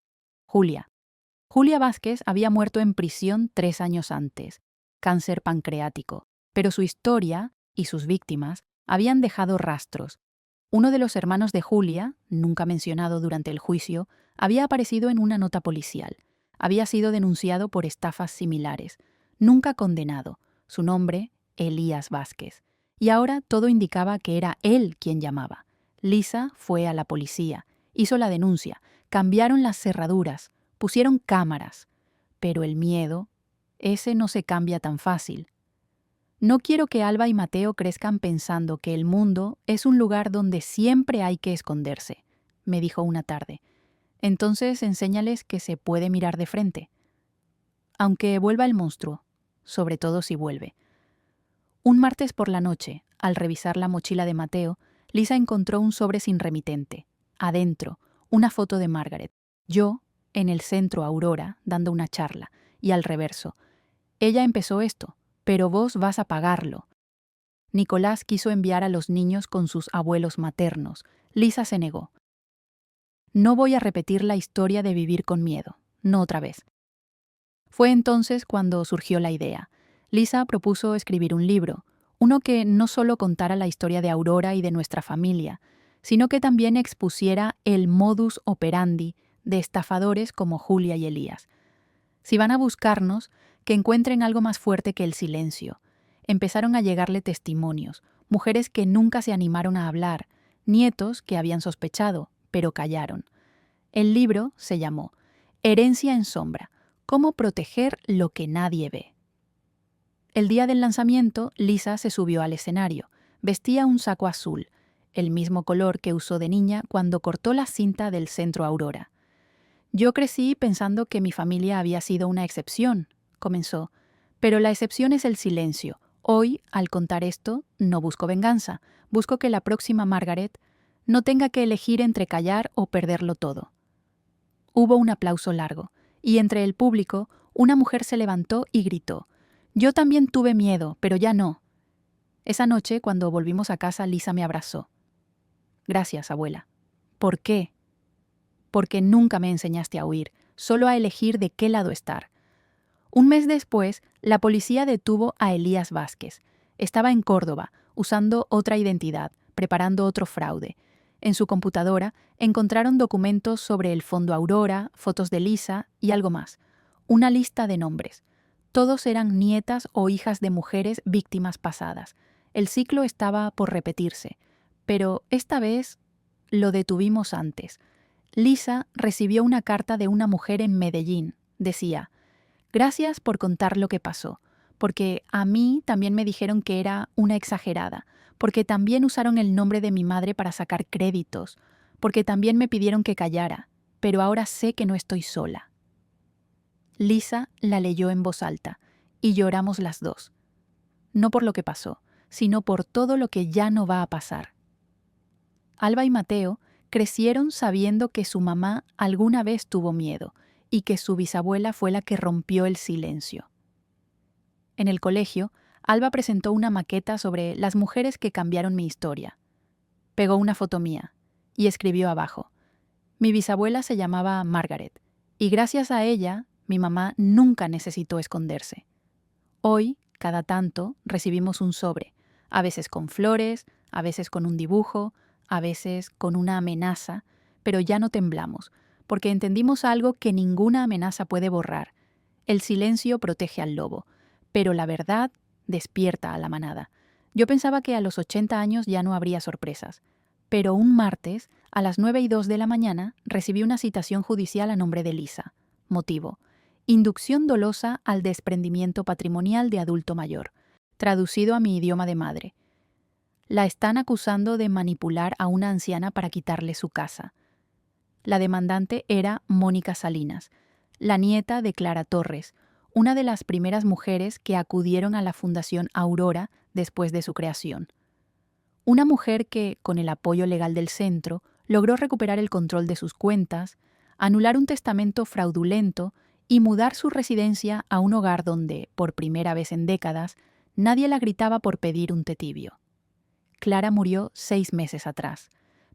Julia. Julia Vázquez había muerto en prisión 3 años antes, cáncer pancreático, pero su historia y sus víctimas habían dejado rastros. Uno de los hermanos de Julia, nunca mencionado durante el juicio, había aparecido en una nota policial. Había sido denunciado por estafas similares, nunca condenado. Su nombre, Elías Vázquez. Y ahora todo indicaba que era él quien llamaba. Lisa fue a la policía, hizo la denuncia, cambiaron las cerraduras, pusieron cámaras. Pero el miedo, ese no se cambia tan fácil. No quiero que Alba y Mateo crezcan pensando que el mundo es un lugar donde siempre hay que esconderse, me dijo una tarde. Entonces enséñales que se puede mirar de frente. Aunque vuelva el monstruo, sobre todo si vuelve. Un martes por la noche, al revisar la mochila de Mateo, Lisa encontró un sobre sin remitente. Adentro, una foto de Margaret. Yo, en el centro Aurora, dando una charla, y al reverso. Ella empezó esto, pero vos vas a pagarlo. Nicolás quiso enviar a los niños con sus abuelos maternos. Lisa se negó. No voy a repetir la historia de vivir con miedo, no otra vez. Fue entonces cuando surgió la idea. Lisa propuso escribir un libro, uno que no solo contara la historia de Aurora y de nuestra familia, sino que también expusiera el modus operandi de estafadores como Julia y Elías. Si van a buscarnos, que encuentren algo más fuerte que el silencio. Empezaron a llegarle testimonios, mujeres que nunca se animaron a hablar, nietos que habían sospechado, pero callaron. El libro se llamó Herencia en sombra, Cómo proteger lo que nadie ve. El día del lanzamiento, Lisa se subió al escenario. Vestía un saco azul, el mismo color que usó de niña cuando cortó la cinta del Centro Aurora. Yo crecí pensando que mi familia había sido una excepción, comenzó. Pero la excepción es el silencio. Hoy, al contar esto, no busco venganza. Busco que la próxima Margaret no tenga que elegir entre callar o perderlo todo. Hubo un aplauso largo, y entre el público, una mujer se levantó y gritó: «Yo también tuve miedo, pero ya no». Esa noche, cuando volvimos a casa, Lisa me abrazó. «Gracias, abuela». «¿Por qué?» «Porque nunca me enseñaste a huir, solo a elegir de qué lado estar». Un mes después, la policía detuvo a Elías Vázquez. Estaba en Córdoba, usando otra identidad, preparando otro fraude. En su computadora encontraron documentos sobre el Fondo Aurora, fotos de Lisa y algo más. Una lista de nombres. Todos eran nietas o hijas de mujeres víctimas pasadas. El ciclo estaba por repetirse. Pero esta vez lo detuvimos antes. Lisa recibió una carta de una mujer en Medellín. Decía: «Gracias por contar lo que pasó, porque a mí también me dijeron que era una exagerada, porque también usaron el nombre de mi madre para sacar créditos, porque también me pidieron que callara, pero ahora sé que no estoy sola». Lisa la leyó en voz alta, y lloramos las dos. No por lo que pasó, sino por todo lo que ya no va a pasar. Alba y Mateo crecieron sabiendo que su mamá alguna vez tuvo miedo, y que su bisabuela fue la que rompió el silencio. En el colegio, Alba presentó una maqueta sobre las mujeres que cambiaron mi historia. Pegó una foto mía y escribió abajo: «Mi bisabuela se llamaba Margaret, y gracias a ella, mi mamá nunca necesitó esconderse». Hoy, cada tanto, recibimos un sobre, a veces con flores, a veces con un dibujo, a veces con una amenaza, pero ya no temblamos, porque entendimos algo que ninguna amenaza puede borrar. El silencio protege al lobo, pero la verdad despierta a la manada. Yo pensaba que a los 80 años ya no habría sorpresas, pero un martes, a las 9:02 de la mañana, recibí una citación judicial a nombre de Lisa. Motivo: inducción dolosa al desprendimiento patrimonial de adulto mayor, traducido a mi idioma de madre. La están acusando de manipular a una anciana para quitarle su casa. La demandante era Mónica Salinas, la nieta de Clara Torres, una de las primeras mujeres que acudieron a la Fundación Aurora después de su creación. Una mujer que, con el apoyo legal del centro, logró recuperar el control de sus cuentas, anular un testamento fraudulento y mudar su residencia a un hogar donde, por primera vez en décadas, nadie la gritaba por pedir un té tibio. Clara murió 6 meses atrás,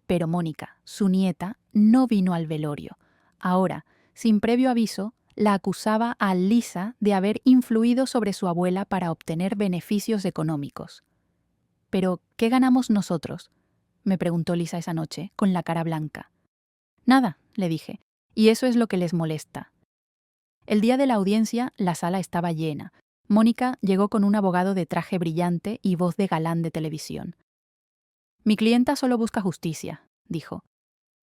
pero Mónica, su nieta, no vino al velorio. Ahora, sin previo aviso, la acusaba a Lisa de haber influido sobre su abuela para obtener beneficios económicos. «¿Pero qué ganamos nosotros?», me preguntó Lisa esa noche, con la cara blanca. «Nada», le dije, «y eso es lo que les molesta». El día de la audiencia, la sala estaba llena. Mónica llegó con un abogado de traje brillante y voz de galán de televisión. «Mi clienta solo busca justicia», dijo.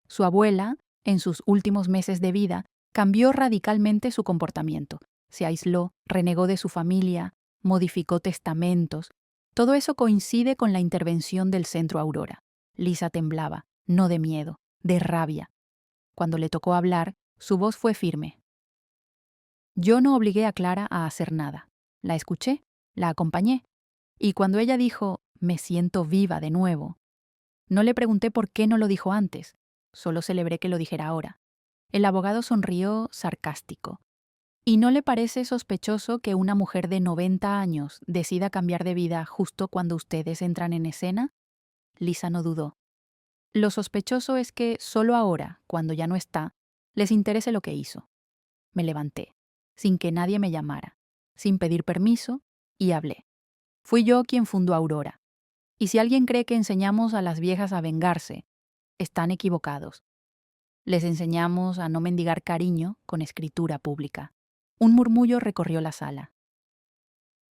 Su abuela, en sus últimos meses de vida, cambió radicalmente su comportamiento. Se aisló, renegó de su familia, modificó testamentos. Todo eso coincide con la intervención del Centro Aurora. Lisa temblaba, no de miedo, de rabia. Cuando le tocó hablar, su voz fue firme. Yo no obligué a Clara a hacer nada. La escuché, la acompañé. Y cuando ella dijo: «Me siento viva de nuevo», no le pregunté por qué no lo dijo antes. Solo celebré que lo dijera ahora. El abogado sonrió sarcástico. ¿Y no le parece sospechoso que una mujer de 90 años decida cambiar de vida justo cuando ustedes entran en escena? Lisa no dudó. Lo sospechoso es que solo ahora, cuando ya no está, les interese lo que hizo. Me levanté, sin que nadie me llamara, sin pedir permiso, y hablé. Fui yo quien fundó Aurora. Y si alguien cree que enseñamos a las viejas a vengarse, están equivocados. Les enseñamos a no mendigar cariño con escritura pública. Un murmullo recorrió la sala.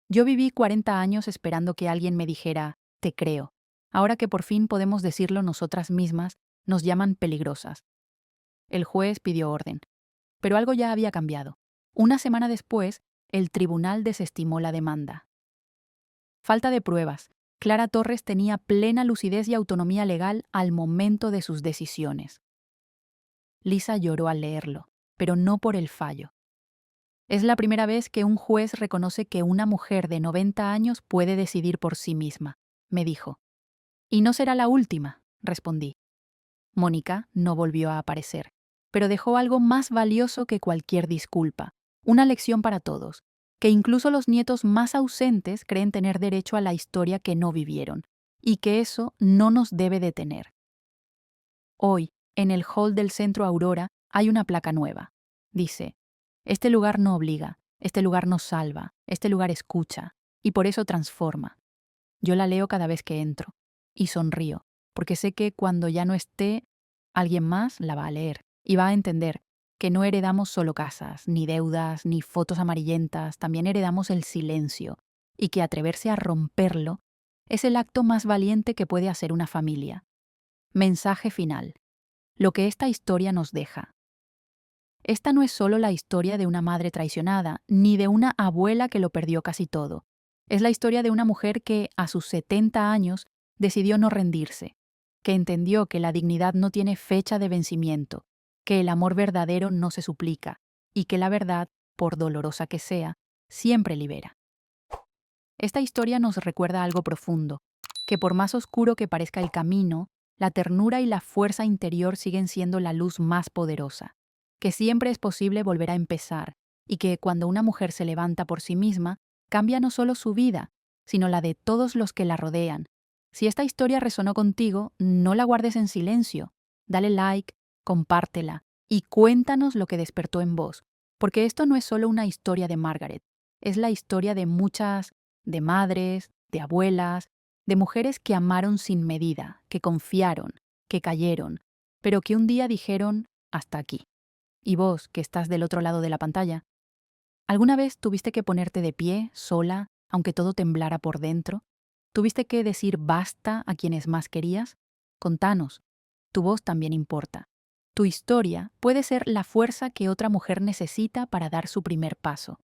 Yo viví 40 años esperando que alguien me dijera: «Te creo». Ahora que por fin podemos decirlo nosotras mismas, nos llaman peligrosas. El juez pidió orden. Pero algo ya había cambiado. Una semana después, el tribunal desestimó la demanda. Falta de pruebas. Clara Torres tenía plena lucidez y autonomía legal al momento de sus decisiones. Lisa lloró al leerlo, pero no por el fallo. Es la primera vez que un juez reconoce que una mujer de 90 años puede decidir por sí misma, me dijo. Y no será la última, respondí. Mónica no volvió a aparecer, pero dejó algo más valioso que cualquier disculpa, una lección para todos, que incluso los nietos más ausentes creen tener derecho a la historia que no vivieron, y que eso no nos debe detener. Hoy, en el hall del Centro Aurora, hay una placa nueva. Dice: este lugar no obliga, este lugar no salva, este lugar escucha, y por eso transforma. Yo la leo cada vez que entro, y sonrío, porque sé que cuando ya no esté, alguien más la va a leer, y va a entender que no heredamos solo casas, ni deudas, ni fotos amarillentas, también heredamos el silencio, y que atreverse a romperlo es el acto más valiente que puede hacer una familia. Mensaje final. Lo que esta historia nos deja. Esta no es solo la historia de una madre traicionada, ni de una abuela que lo perdió casi todo. Es la historia de una mujer que, a sus 70 años, decidió no rendirse, que entendió que la dignidad no tiene fecha de vencimiento, que el amor verdadero no se suplica, y que la verdad, por dolorosa que sea, siempre libera. Esta historia nos recuerda algo profundo, que por más oscuro que parezca el camino, la ternura y la fuerza interior siguen siendo la luz más poderosa, que siempre es posible volver a empezar, y que cuando una mujer se levanta por sí misma, cambia no solo su vida, sino la de todos los que la rodean. Si esta historia resonó contigo, no la guardes en silencio. Dale like, compártela y cuéntanos lo que despertó en vos, porque esto no es solo una historia de Margaret, es la historia de muchas, de madres, de abuelas, de mujeres que amaron sin medida, que confiaron, que cayeron, pero que un día dijeron hasta aquí. Y vos, que estás del otro lado de la pantalla, ¿alguna vez tuviste que ponerte de pie, sola, aunque todo temblara por dentro? ¿Tuviste que decir basta a quienes más querías? Contanos, tu voz también importa. Tu historia puede ser la fuerza que otra mujer necesita para dar su primer paso.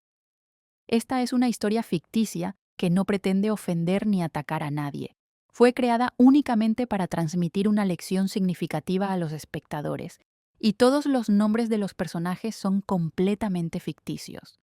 Esta es una historia ficticia que no pretende ofender ni atacar a nadie. Fue creada únicamente para transmitir una lección significativa a los espectadores, y todos los nombres de los personajes son completamente ficticios.